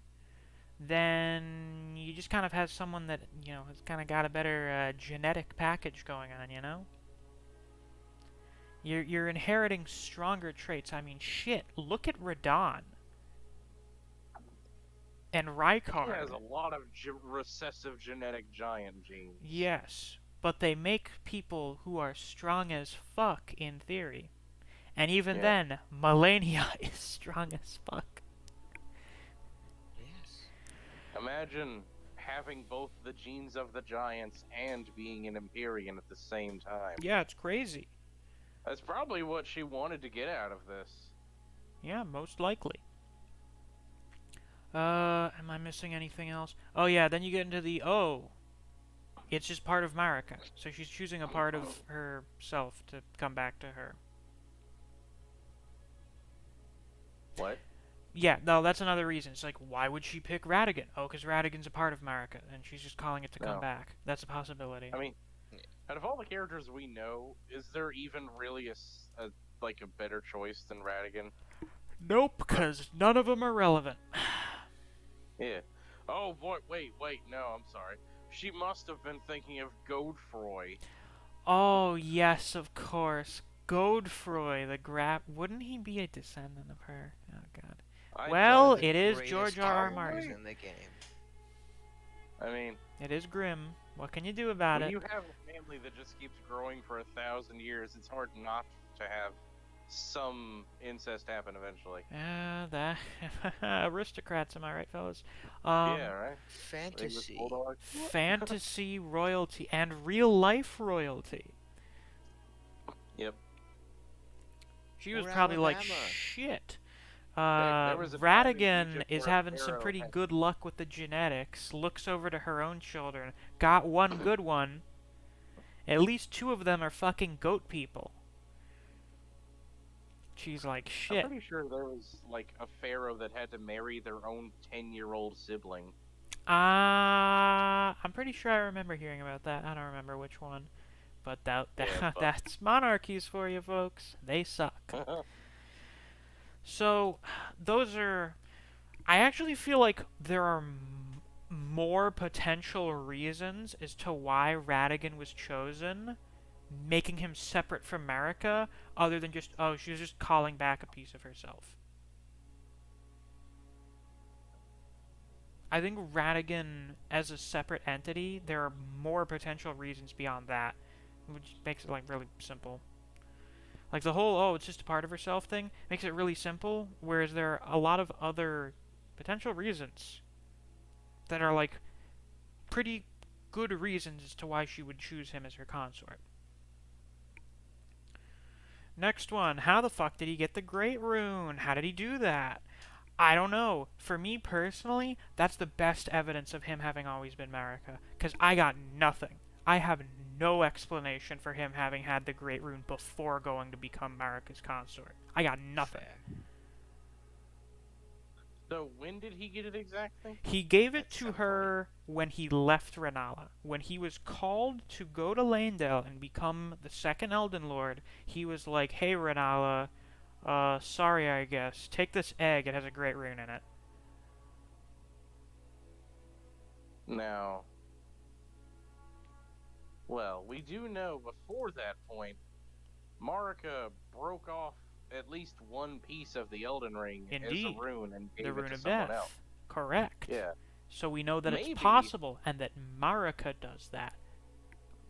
Speaker 1: Then you just kind of have someone that, you know, has kind of got a better genetic package going on, you know? You're inheriting stronger traits. I mean, shit, look at Radon. And Rykard.
Speaker 3: He has a lot of recessive genetic giant genes.
Speaker 1: Yes, but they make people who are strong as fuck, in theory. And even then, Malenia is strong as fuck.
Speaker 2: Yes.
Speaker 3: Imagine having both the genes of the giants and being an Empyrean at the same time.
Speaker 1: Yeah, it's crazy.
Speaker 3: That's probably what she wanted to get out of this.
Speaker 1: Yeah, most likely. Am I missing anything else? Oh yeah, then you get into the, it's just part of Marika. So she's choosing a part of herself to come back to her.
Speaker 3: What?
Speaker 1: Yeah, no, that's another reason. It's like, why would she pick Radagon? Oh, because Radagon's a part of Marika, and she's just calling it to come back. That's a possibility.
Speaker 3: I mean, out of all the characters we know, is there even really a better choice than Radagon?
Speaker 1: Nope, because none of them are relevant.
Speaker 3: Yeah. Oh, boy, wait, no, I'm sorry. She must have been thinking of Godfroy.
Speaker 1: Oh, yes, of course. Godfroy, the wouldn't he be a descendant of her? Oh, God. Well, it is George R.R. Martin.
Speaker 2: In the game.
Speaker 3: I mean,
Speaker 1: it is grim. What can you do about it?
Speaker 3: When you have a family that just keeps growing for 1,000 years, it's hard not to have some incest happen eventually.
Speaker 1: That aristocrats, am I right, fellas?
Speaker 3: Yeah, right.
Speaker 2: Fantasy.
Speaker 1: Fantasy royalty and real life royalty.
Speaker 3: Yep.
Speaker 1: She was probably like, shit. Radagon is having some pretty good luck with the genetics. Looks over to her own children. Got one good one. At least 2 of them are fucking goat people. She's like, shit.
Speaker 3: I'm pretty sure there was, like, a pharaoh that had to marry their own 10-year-old sibling.
Speaker 1: I'm pretty sure I remember hearing about that. I don't remember which one. But that's monarchies for you, folks. They suck. So, those are... I actually feel like there are more potential reasons as to why Radagon was chosen, making him separate from Marika, other than just, oh, she was just calling back a piece of herself. I think Radagon, as a separate entity, there are more potential reasons beyond that, which makes it, like, really simple. Like, the whole, oh, it's just a part of herself thing makes it really simple, whereas there are a lot of other potential reasons that are, like, pretty good reasons as to why she would choose him as her consort. Next one, how the fuck did he get the Great Rune? How did he do that? I don't know. For me personally, that's the best evidence of him having always been Marika, because I got nothing. I have no explanation for him having had the Great Rune before going to become Marika's consort. I got nothing.
Speaker 3: So when did he get it exactly?
Speaker 1: He gave it to her when he left Rennala. When he was called to go to Leyndell and become the second Elden Lord, he was like, hey Rennala, sorry I guess, take this egg, it has a Great Rune in it.
Speaker 3: Now, well, we do know before that point, Marika broke off at least one piece of the Elden Ring as a rune and gave it to someone else.
Speaker 1: Correct.
Speaker 3: Yeah.
Speaker 1: So we know that it's
Speaker 3: Maybe,
Speaker 1: possible, and that Marika does that.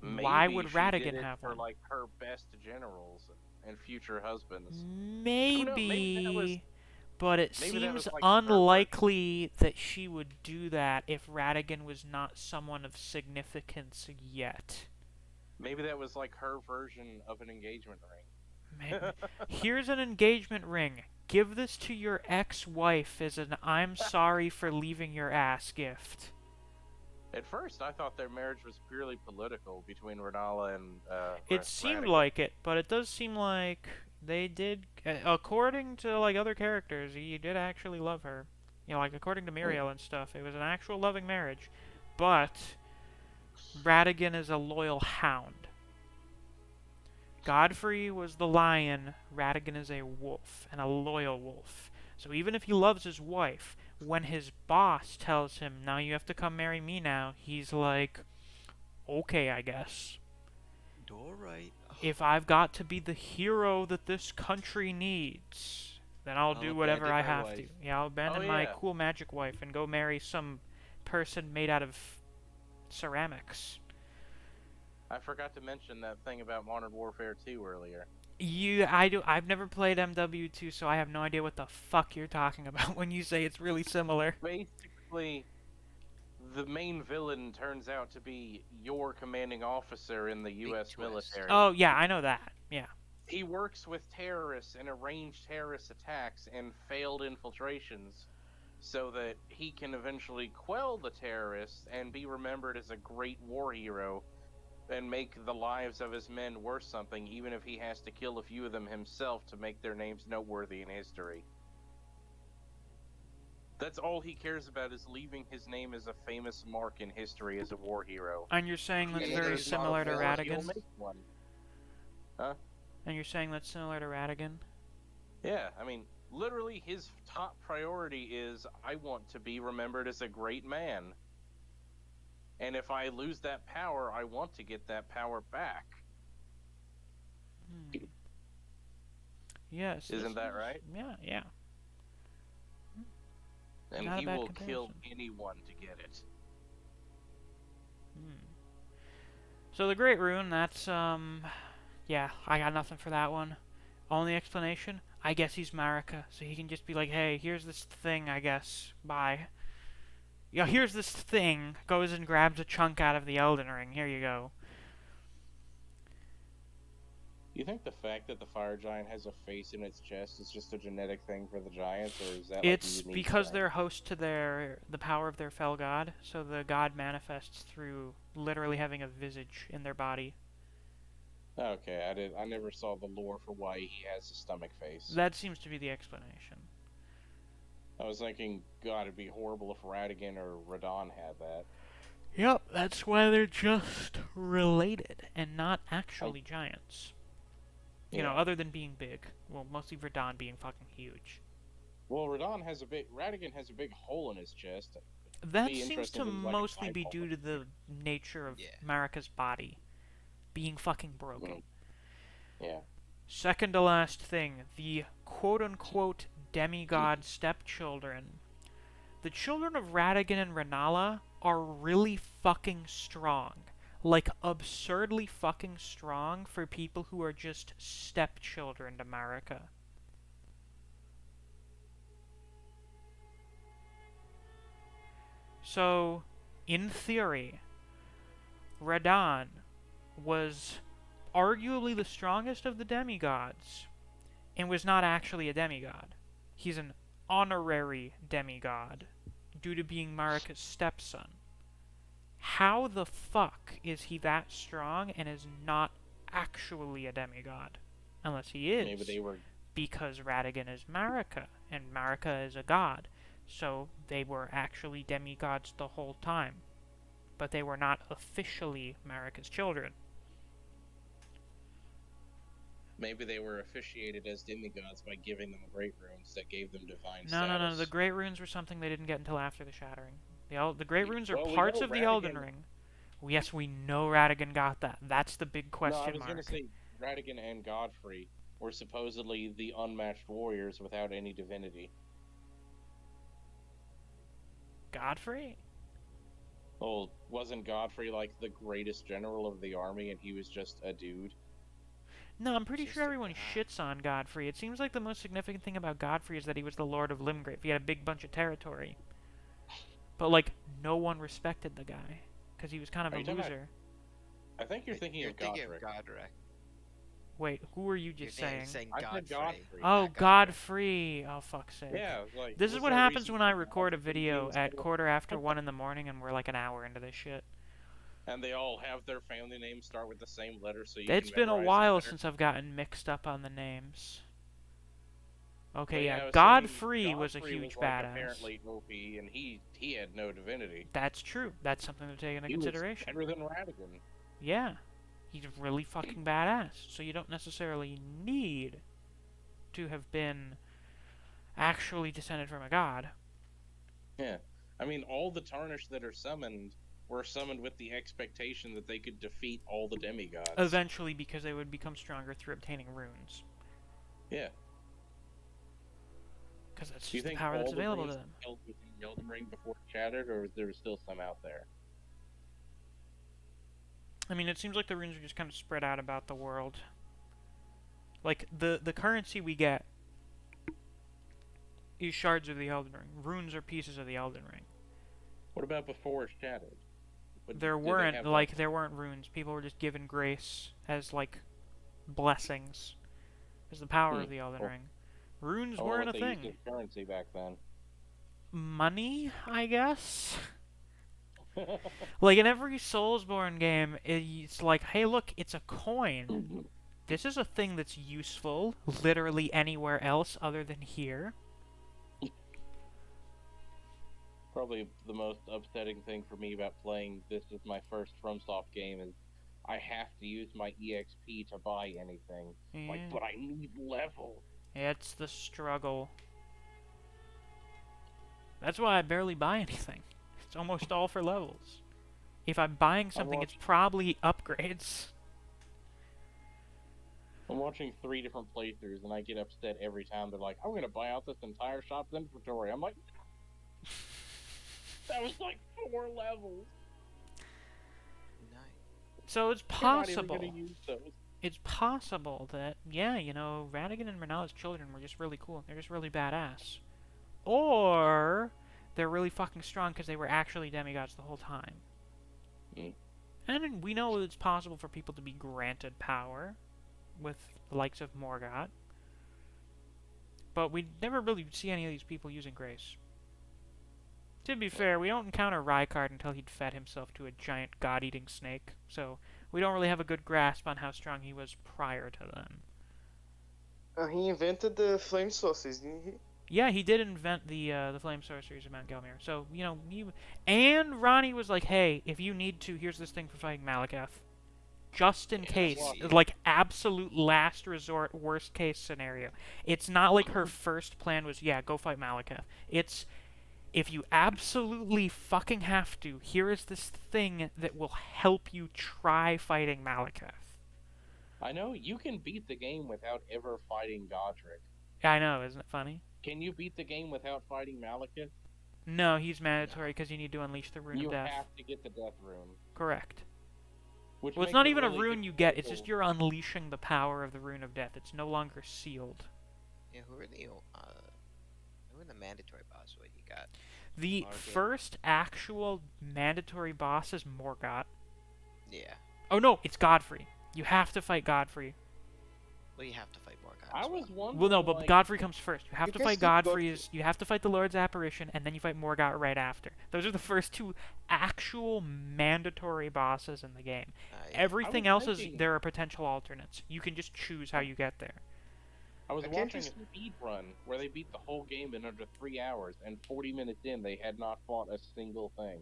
Speaker 1: Why would
Speaker 3: maybe she did
Speaker 1: Radagon
Speaker 3: it
Speaker 1: have
Speaker 3: for
Speaker 1: one?
Speaker 3: like her best generals and future husbands. Who knows?
Speaker 1: Maybe, but it
Speaker 3: Maybe that
Speaker 1: seems
Speaker 3: was like her version.
Speaker 1: unlikely that she would do that if Radagon was not someone of significance yet.
Speaker 3: Maybe that was like her version of an engagement ring.
Speaker 1: Here's an engagement ring. Give this to your ex-wife as an I'm sorry for leaving your ass gift.
Speaker 3: At first, I thought their marriage was purely political between Rennala and
Speaker 1: It seemed
Speaker 3: Radagon.
Speaker 1: like it, but it does seem like they did, according to like other characters, he did actually love her. You know, like according to
Speaker 3: Hmm.
Speaker 1: Muriel and stuff, it was an actual loving marriage. But Radagon is a loyal hound. Godfrey was the lion, Radagon is a wolf, and a loyal wolf. So even if he loves his wife, when his boss tells him, now you have to come marry me now, he's like, okay, I guess.
Speaker 2: Alright.
Speaker 1: If I've got to be the hero that this country needs, then I'll do whatever
Speaker 2: abandon
Speaker 1: I
Speaker 2: my
Speaker 1: have to.
Speaker 2: wife.
Speaker 1: Yeah, I'll abandon
Speaker 3: Oh
Speaker 1: my
Speaker 3: yeah,
Speaker 1: cool magic wife and go marry some person made out of ceramics.
Speaker 3: I forgot to mention that thing about Modern Warfare 2 earlier.
Speaker 1: I've never played MW2, so I have no idea what the fuck you're talking about when you say it's really similar.
Speaker 3: Basically, the main villain turns out to be your commanding officer in the
Speaker 2: Big
Speaker 3: U.S.
Speaker 2: twist.
Speaker 3: military.
Speaker 1: Oh, yeah, I know that. Yeah.
Speaker 3: He works with terrorists and arrange terrorist attacks and failed infiltrations so that he can eventually quell the terrorists and be remembered as a great war hero and make the lives of his men worth something, even if he has to kill a few of them himself to make their names noteworthy in history. That's all he cares about, is leaving his name as a famous mark in history as a war hero.
Speaker 1: And you're saying that's
Speaker 3: And if
Speaker 1: very
Speaker 3: he's not a
Speaker 1: similar to
Speaker 3: war, he'll
Speaker 1: Radagon?
Speaker 3: make one. Huh?
Speaker 1: And you're saying that's similar to Radagon?
Speaker 3: Yeah, I mean, literally his top priority is, I want to be remembered as a great man. And if I lose that power, I want to get that power back.
Speaker 1: Yes.
Speaker 3: Isn't that right?
Speaker 1: Yeah, yeah.
Speaker 3: And
Speaker 1: Not a
Speaker 3: he
Speaker 1: bad
Speaker 3: will kill
Speaker 1: comparison.
Speaker 3: anyone to get it.
Speaker 1: So the Great Rune, that's, yeah, I got nothing for that one. Only explanation? I guess he's Marika, so he can just be like, hey, here's this thing, I guess. Bye. Yeah, here's this thing. Goes and grabs a chunk out of the Elden Ring. Here you go.
Speaker 3: You think the fact that the fire giant has a face in its chest is just a genetic thing for the giants, or is that like a
Speaker 1: It's
Speaker 3: unique
Speaker 1: because
Speaker 3: thing?
Speaker 1: they're host to the power of their fell god, so the god manifests through literally having a visage in their body.
Speaker 3: Okay, I never saw the lore for why he has a stomach face.
Speaker 1: That seems to be the explanation.
Speaker 3: I was thinking, God, it'd be horrible if Radagon or Radon had that.
Speaker 1: Yep, that's why they're just related and not actually giants. You know,
Speaker 3: Yeah.
Speaker 1: other than being big. Well, mostly Verdun being fucking huge.
Speaker 3: Well, Radagon has a big hole in his chest.
Speaker 1: That
Speaker 3: Be
Speaker 1: seems
Speaker 3: interesting
Speaker 1: to
Speaker 3: if it was like a
Speaker 1: mostly be
Speaker 3: eyeball.
Speaker 1: due to the nature of
Speaker 2: Yeah.
Speaker 1: Marika's body being fucking broken.
Speaker 3: Yeah.
Speaker 1: Second to last thing, the quote-unquote demigod stepchildren. The children of Radagon and Rennala are really fucking strong. Like, absurdly fucking strong for people who are just stepchildren to Marika. So, in theory, Radon was arguably the strongest of the demigods, and was not actually a demigod. He's an honorary demigod, due to being Marika's stepson. How the fuck is he that strong and is not actually a demigod? Unless he is.
Speaker 3: Maybe they were.
Speaker 1: Because Radagon is Marika, and Marika is a god. So they were actually demigods the whole time. But they were not officially Marika's children.
Speaker 3: Maybe they were officiated as demigods by giving them great runes that gave them divine
Speaker 1: No,
Speaker 3: status.
Speaker 1: no. The Great Runes were something they didn't get until after the shattering. The Great Runes are
Speaker 3: Well, we
Speaker 1: parts
Speaker 3: know
Speaker 1: of the Elden
Speaker 3: Radagon-
Speaker 1: Ring. Well, yes, we know Radagon got that. That's the big
Speaker 3: No, I
Speaker 1: question
Speaker 3: was
Speaker 1: mark.
Speaker 3: gonna say Radagon and Godfrey were supposedly the unmatched warriors without any divinity.
Speaker 1: Godfrey?
Speaker 3: Well, wasn't Godfrey like the greatest general of the army, and he was just a dude?
Speaker 1: No, I'm pretty sure
Speaker 2: Just a
Speaker 1: everyone
Speaker 2: god.
Speaker 1: shits on Godfrey. It seems like the most significant thing about Godfrey is that he was the Lord of Limgrave. He had a big bunch of territory. But, like, no one respected the guy. Because he was kind of
Speaker 3: Are
Speaker 1: a
Speaker 3: you talking about?
Speaker 1: loser.
Speaker 3: I think you're
Speaker 2: Wait,
Speaker 3: thinking
Speaker 2: you're
Speaker 3: of
Speaker 2: thinking of
Speaker 3: Godric.
Speaker 2: Godric.
Speaker 1: Wait, who were you
Speaker 2: You're
Speaker 1: just saying?
Speaker 2: saying
Speaker 3: I said
Speaker 2: Godfrey,
Speaker 3: Godfrey.
Speaker 1: Oh,
Speaker 2: not Godric.
Speaker 1: Godfrey! Oh, fuck's sake.
Speaker 3: Yeah, like,
Speaker 1: This is
Speaker 3: what's
Speaker 1: what
Speaker 3: that
Speaker 1: happens
Speaker 3: recent
Speaker 1: when I
Speaker 3: thing?
Speaker 1: record a
Speaker 3: The
Speaker 1: video
Speaker 3: Vikings
Speaker 1: at
Speaker 3: go-
Speaker 1: 1:15 in the morning and we're like an hour into this shit.
Speaker 3: and they all have their family names start with the same letter, so you
Speaker 1: It's
Speaker 3: can
Speaker 1: been a
Speaker 3: memorize it
Speaker 1: while
Speaker 3: better.
Speaker 1: since I've gotten mixed up on the names. Okay,
Speaker 3: But
Speaker 1: yeah,
Speaker 3: yeah, I was saying
Speaker 1: Godfrey was a
Speaker 3: Godfrey was
Speaker 1: huge
Speaker 3: like
Speaker 1: badass.
Speaker 3: apparently OP, and he had no divinity.
Speaker 1: That's true. That's something to take into
Speaker 3: He was
Speaker 1: consideration.
Speaker 3: better than Radagon.
Speaker 1: Yeah. He's really fucking badass. So you don't necessarily need to have been actually descended from a god.
Speaker 3: Yeah, I mean, all the Tarnished that are summoned were summoned with the expectation that they could defeat all the demigods.
Speaker 1: Eventually, because they would become stronger through obtaining runes.
Speaker 3: Yeah.
Speaker 1: Because that's
Speaker 3: Do you
Speaker 1: just the
Speaker 3: think
Speaker 1: power
Speaker 3: all
Speaker 1: that's
Speaker 3: the
Speaker 1: available to
Speaker 3: runes
Speaker 1: them.
Speaker 3: held within the Elden Ring before it shattered, or is there still some out there?
Speaker 1: I mean, it seems like the runes are just kind of spread out about the world. Like, the currency we get is shards of the Elden Ring. Runes are pieces of the Elden Ring.
Speaker 3: What about before it shattered?
Speaker 1: There weren't, like, there weren't runes. People were just given grace as, like, blessings. As the power of the Elden Ring. Runes weren't a
Speaker 3: they used
Speaker 1: thing.
Speaker 3: as currency back then.
Speaker 1: Money, I guess? Like, in every Soulsborne game, it's like, hey, look, it's a coin. This is a thing that's useful literally anywhere else other than here.
Speaker 3: Probably the most upsetting thing for me about playing this as my first FromSoft game is I have to use my EXP to buy anything.
Speaker 1: Yeah.
Speaker 3: Like, but I need level.
Speaker 1: It's the struggle. That's why I barely buy anything. It's almost all for levels. If I'm buying something, it's probably upgrades.
Speaker 3: I'm watching 3 different playthroughs, and I get upset every time. They're like, I'm going to buy out this entire shop's inventory. I'm like, that was like 4 levels.
Speaker 2: Nice.
Speaker 1: So it's
Speaker 3: I'm not even
Speaker 1: possible.
Speaker 3: gonna use those.
Speaker 1: It's possible that, yeah, you know, Radagon and Rennala's children were just really cool. They're just really badass. Or they're really fucking strong because they were actually demigods the whole time.
Speaker 3: Mm.
Speaker 1: And we know it's possible for people to be granted power with the likes of Morgoth. But we never really see any of these people using grace. To be fair, we don't encounter Rykard until he'd fed himself to a giant god-eating snake, so we don't really have a good grasp on how strong he was prior to then.
Speaker 5: He invented the flame sources, didn't he?
Speaker 1: Yeah, he did invent the flame sorceries of Mount Gelmir. So, you know, and Ronnie was like, hey, if you need to, here's this thing for fighting Malekith. Just in case.
Speaker 2: well-
Speaker 1: Like, absolute last resort, worst case scenario. It's not like her first plan was, yeah, go fight Malekith. It's, if you absolutely fucking have to, here is this thing that will help you try fighting Malekith.
Speaker 3: I know, you can beat the game without ever fighting Godric.
Speaker 1: I know, isn't it funny?
Speaker 3: Can you beat the game without fighting Malekith?
Speaker 1: No, he's mandatory because you need to unleash the Rune
Speaker 3: You
Speaker 1: of Death.
Speaker 3: have to get the Death Rune.
Speaker 1: Correct.
Speaker 3: Which
Speaker 1: Well, it's
Speaker 3: makes
Speaker 1: not
Speaker 3: it
Speaker 1: even a
Speaker 3: really
Speaker 1: rune you get, it's just
Speaker 3: difficult.
Speaker 1: you're unleashing the power of the Rune of Death. It's no longer sealed.
Speaker 2: Yeah, who are the mandatory boss? What you got?
Speaker 1: The
Speaker 2: Marika.
Speaker 1: first actual mandatory boss is Morgoth.
Speaker 2: Yeah.
Speaker 1: Oh no, it's Godfrey. You have to fight Godfrey.
Speaker 2: Well, you have to fight Morgoth.
Speaker 3: I
Speaker 2: as
Speaker 3: was
Speaker 2: well.
Speaker 3: wondering.
Speaker 1: Well, no, but
Speaker 3: like,
Speaker 1: Godfrey comes first. You have
Speaker 5: You
Speaker 1: to
Speaker 5: can
Speaker 1: fight
Speaker 5: skip
Speaker 1: Godfrey's. You have to fight the Lord's apparition, and then you fight Morgoth right after. Those are the first two actual mandatory bosses in the game.
Speaker 2: Yeah.
Speaker 1: Everything
Speaker 3: I was
Speaker 1: else is
Speaker 3: thinking-
Speaker 1: there are potential alternates. You can just choose how you get there.
Speaker 3: I was
Speaker 5: I can't
Speaker 3: watching a
Speaker 5: just-
Speaker 3: speed run where they beat the whole game in under 3 hours, and 40 minutes in, they had not fought a single thing.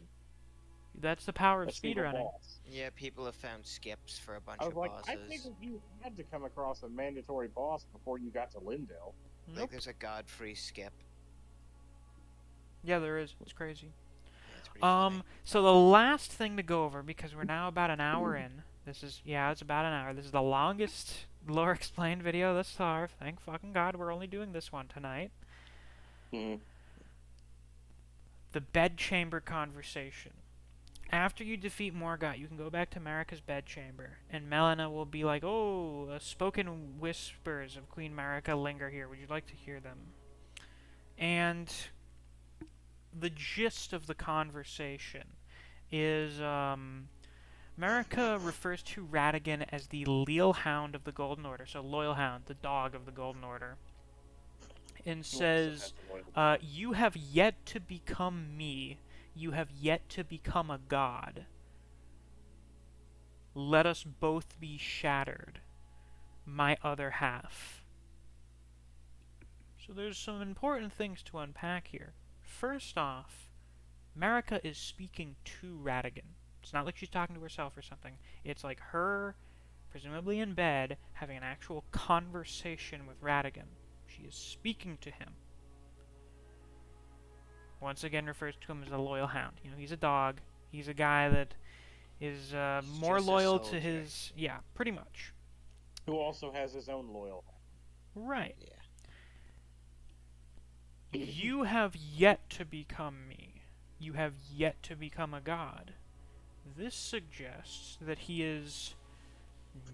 Speaker 1: That's the power of
Speaker 3: A single
Speaker 1: speedrunning.
Speaker 3: boss.
Speaker 2: Yeah, people have found skips for a bunch
Speaker 3: I was
Speaker 2: of
Speaker 3: like,
Speaker 2: bosses.
Speaker 3: I figured you had to come across a mandatory boss before you got to Lindell.
Speaker 2: Like
Speaker 1: Nope.
Speaker 2: there's a Godfrey skip.
Speaker 1: Yeah, there is. It's crazy.
Speaker 2: Yeah, it's pretty funny.
Speaker 1: So the last thing to go over, because we're now about an hour in. This is, yeah, it's about an hour. This is the longest lore explained video thus far. Thank fucking God we're only doing this one tonight.
Speaker 3: Mm-hmm.
Speaker 1: The Bedchamber conversation. After you defeat Morgott, you can go back to Marika's bedchamber, and Melina will be like, "Oh, spoken whispers of Queen Marika linger here. Would you like to hear them?" And the gist of the conversation is, Marika refers to Radagon as the Leal Hound of the Golden Order, so Loyal Hound, the dog of the Golden Order, and says, "You have yet to become me. You have yet to become a god. Let us both be shattered, my other half." So there's some important things to unpack here. First off, Marika is speaking to Radagon. It's not like she's talking to herself or something. It's like her, presumably in bed, having an actual conversation with Radagon. She is speaking to him. Once again refers to him as a loyal hound. You know, he's a dog. He's a guy that is more loyal to his... Yeah, pretty much.
Speaker 3: Who also has his own loyal.
Speaker 1: Right.
Speaker 2: Yeah.
Speaker 1: You have yet to become me. You have yet to become a god. This suggests that he is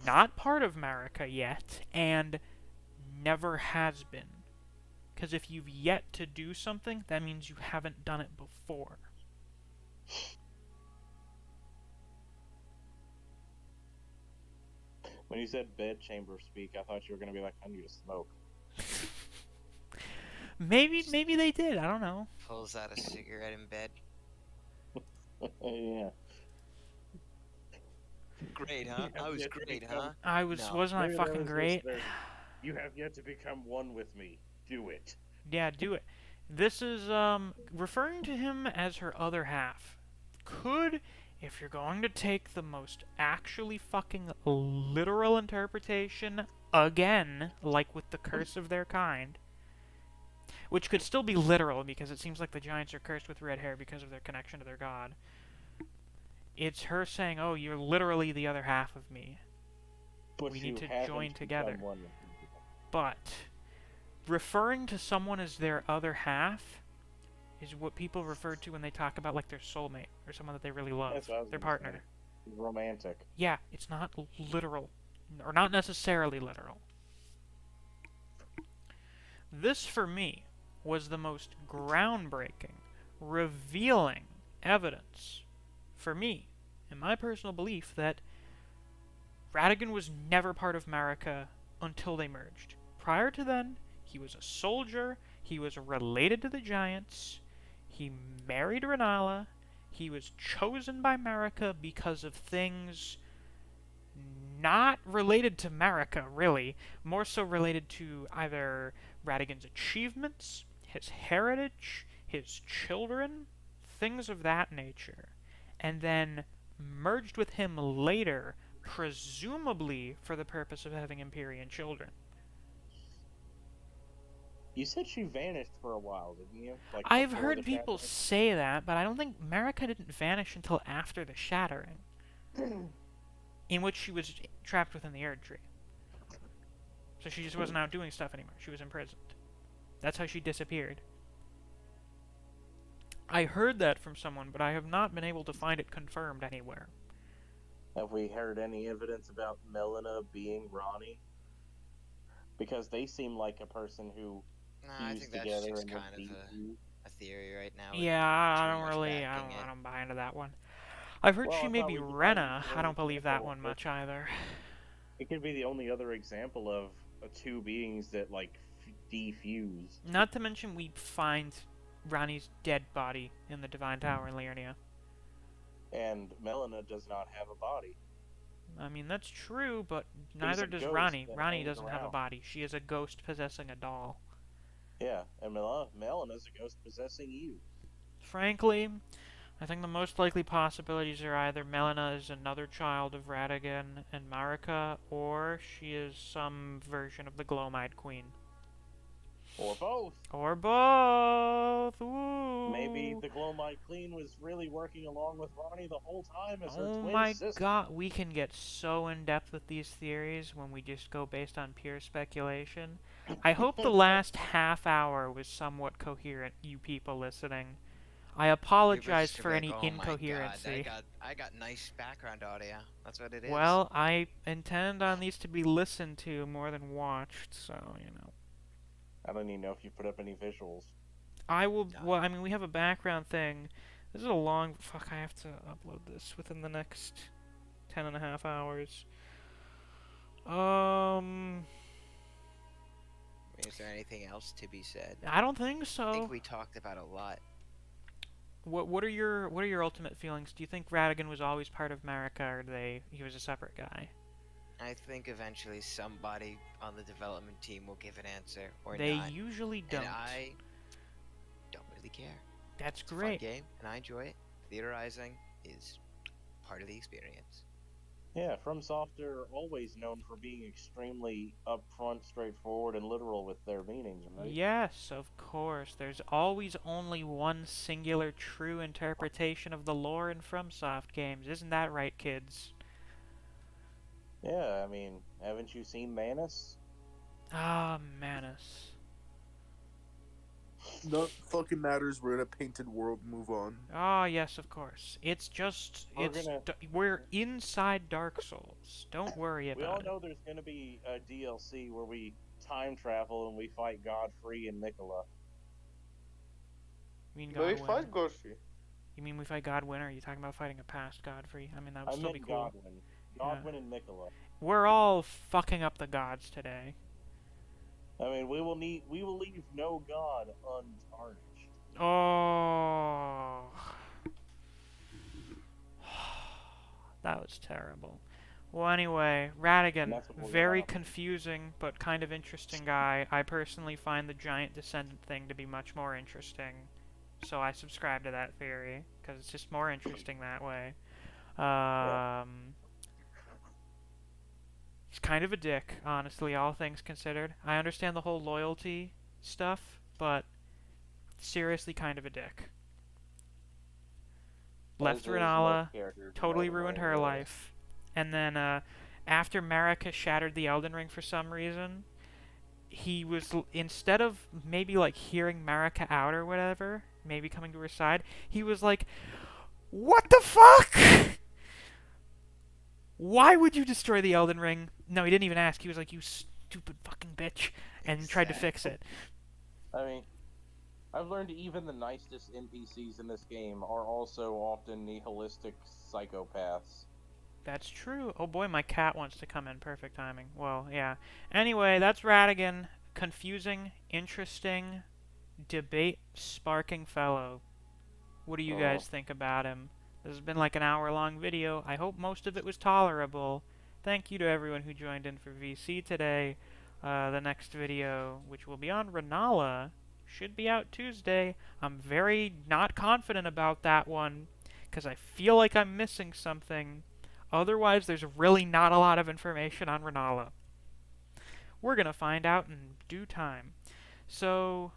Speaker 1: not part of Marika yet, and never has been. Because if you've yet to do something, that means you haven't done it before.
Speaker 3: When you said bedchamber speak, I thought you were going to be like, I need to smoke.
Speaker 1: Maybe they did. I don't know.
Speaker 2: Pulls out a cigarette in bed.
Speaker 3: Yeah.
Speaker 2: Great, huh? I was great, huh?
Speaker 1: I was...
Speaker 2: No.
Speaker 1: Wasn't I fucking great?
Speaker 3: You have yet to become one with me. Do it.
Speaker 1: Yeah, do it. This is, referring to him as her other half. Could, if you're going to take the most actually fucking literal interpretation, again, like with the curse of their kind, which could still be literal because it seems like the giants are cursed with red hair because of their connection to their god. It's her saying, "Oh, you're literally the other half of me.
Speaker 3: But
Speaker 1: We
Speaker 3: you
Speaker 1: need to
Speaker 3: haven't
Speaker 1: join together."
Speaker 3: become one with me.
Speaker 1: But referring to someone as their other half is what people refer to when they talk about like their soulmate or someone that they really love,
Speaker 3: That's what I was
Speaker 1: their
Speaker 3: gonna say.
Speaker 1: partner.
Speaker 3: Romantic.
Speaker 1: Yeah, it's not literal, or not necessarily literal. This, for me, was the most groundbreaking, revealing evidence, for me, in my personal belief, that Radagon was never part of Marika until they merged. Prior to then, he was a soldier, he was related to the giants, he married Rennala, he was chosen by Marika because of things not related to Marika, really, more so related to either Radagon's achievements, his heritage, his children, things of that nature, and then merged with him later, presumably for the purpose of having Empyrean children.
Speaker 3: You said she vanished for a while, didn't you? Like
Speaker 1: I've
Speaker 3: before
Speaker 1: heard
Speaker 3: the
Speaker 1: people
Speaker 3: shattering?
Speaker 1: say that, but I don't think Marika didn't vanish until after the shattering, in which she was trapped within the Erd Tree. So she just wasn't out doing stuff anymore. She was imprisoned. That's how she disappeared. I heard that from someone, but I have not been able to find it confirmed anywhere.
Speaker 3: Have we heard any evidence about Melina being Ronnie? Because they seem like a person who
Speaker 2: No, I
Speaker 3: fused
Speaker 2: think that's
Speaker 3: together
Speaker 2: just
Speaker 3: and
Speaker 2: kind
Speaker 3: would
Speaker 2: of
Speaker 3: be
Speaker 2: a theory right now.
Speaker 1: Yeah, I
Speaker 2: too
Speaker 1: don't
Speaker 2: much
Speaker 1: really,
Speaker 2: backing it.
Speaker 1: I don't buy into that one. I've heard
Speaker 3: Well,
Speaker 1: she
Speaker 3: I
Speaker 1: may
Speaker 3: thought
Speaker 1: be
Speaker 3: we could
Speaker 1: Renna.
Speaker 3: find
Speaker 1: I don't believe that
Speaker 3: example
Speaker 1: one
Speaker 3: of
Speaker 1: much either.
Speaker 3: It could be the only other example of two beings that like defuse.
Speaker 1: Not to mention we find Ronnie's dead body in the Divine Tower in Liurnia.
Speaker 3: And Melina does not have a body.
Speaker 1: I mean, that's true, but
Speaker 3: She's
Speaker 1: neither
Speaker 3: a
Speaker 1: does
Speaker 3: ghost
Speaker 1: Ronnie.
Speaker 3: that
Speaker 1: Ronnie
Speaker 3: hangs
Speaker 1: doesn't have a
Speaker 3: around.
Speaker 1: body. She is a ghost possessing a doll.
Speaker 3: Yeah, and Melina's a ghost possessing you.
Speaker 1: Frankly, I think the most likely possibilities are either Melina is another child of Radagon and Marika, or she is some version of the Glowmite Queen.
Speaker 3: Or both.
Speaker 1: Or both! Ooh.
Speaker 3: Maybe the Glowmite Queen was really working along with Ronnie the whole time as her
Speaker 1: Oh
Speaker 3: twin
Speaker 1: my
Speaker 3: sister.
Speaker 1: god, we can get so in depth with these theories when we just go based on pure speculation. I hope the last half hour was somewhat coherent, you people listening. I
Speaker 2: Your
Speaker 1: apologize
Speaker 2: versus
Speaker 1: for
Speaker 2: be like,
Speaker 1: any
Speaker 2: oh my god,
Speaker 1: incoherency.
Speaker 2: I got nice background audio. That's what it is.
Speaker 1: Well, I intend on these to be listened to more than watched, so, you know.
Speaker 3: I don't even know if you put up any visuals.
Speaker 1: I will,
Speaker 2: No.
Speaker 1: well, I mean, we have a background thing. This is a long, fuck, I have to upload this within the next 10.5 hours.
Speaker 2: Is there anything else to be said?
Speaker 1: I don't think
Speaker 2: I think
Speaker 1: so.
Speaker 2: we talked about a lot.
Speaker 1: What are your ultimate feelings? Do you think Radagon was always part of Marika, or he was a separate guy?
Speaker 2: I think eventually somebody on the development team will give an answer or
Speaker 1: They
Speaker 2: not.
Speaker 1: usually don't.
Speaker 2: And I don't really care.
Speaker 1: That's
Speaker 2: It's a fun
Speaker 1: great.
Speaker 2: game, and I enjoy it. Theorizing is part of the experience.
Speaker 3: Yeah, FromSoft are always known for being extremely upfront, straightforward, and literal with their meanings, right?
Speaker 1: Yes, of course. There's always only one singular true interpretation of the lore in FromSoft games. Isn't that right, kids?
Speaker 3: Yeah, I mean, haven't you seen Manus?
Speaker 1: Ah, Manus.
Speaker 4: No fucking matters. We're in a painted world. Move on.
Speaker 1: Ah, yes, of course. It's just, we're inside Dark Souls. Don't worry
Speaker 3: We all
Speaker 1: about it.
Speaker 3: know there's gonna be a DLC where we time travel and we fight Godfrey and Nicola.
Speaker 1: You mean
Speaker 5: But we
Speaker 1: Godwin?
Speaker 5: fight Godfrey.
Speaker 1: You mean we fight Godwin, or are you talking about fighting a past Godfrey? I mean, that would
Speaker 3: I
Speaker 1: still
Speaker 3: meant
Speaker 1: be cool.
Speaker 3: Godwin and Nicola.
Speaker 1: We're all fucking up the gods today.
Speaker 3: I mean, we will leave no god untarnished.
Speaker 1: Oh. That was terrible. Well, anyway, Radagon, very confusing but kind of interesting guy. I personally find the giant descendant thing to be much more interesting, so I subscribe to that theory because it's just more interesting that way. He's kind of a dick, honestly, all things considered. I understand the whole loyalty stuff, but seriously kind of a dick. Left Rennala, totally ruined her life. And then after Marika shattered the Elden Ring for some reason, he was, instead of maybe like hearing Marika out or whatever, maybe coming to her side, he was like, what the fuck? Why would you destroy the Elden Ring? No, he didn't even ask. He was like, you stupid fucking bitch, and tried to fix it.
Speaker 3: I mean, I've learned even the nicest NPCs in this game are also often nihilistic psychopaths.
Speaker 1: That's true. Oh boy, my cat wants to come in. Perfect timing. Well, yeah. Anyway, that's Radagon. Confusing, interesting, debate-sparking fellow. What do you guys think about him? This has been like an hour-long video. I hope most of it was tolerable. Thank you to everyone who joined in for VC today. The next video, which will be on Rennala, should be out Tuesday. I'm very not confident about that one, because I feel like I'm missing something. Otherwise, there's really not a lot of information on Rennala. We're going to find out in due time. So,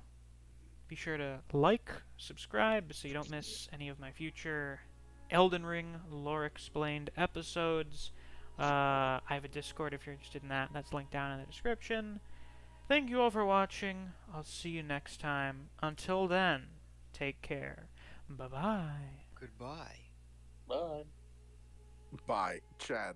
Speaker 1: be sure to like, subscribe, so you don't miss any of my future Elden Ring Lore Explained episodes. I have a Discord if you're interested in that. That's linked down in the description. Thank you all for watching. I'll see you next time. Until then, take care. Bye-bye.
Speaker 2: Goodbye.
Speaker 3: Bye.
Speaker 4: Bye, Chad.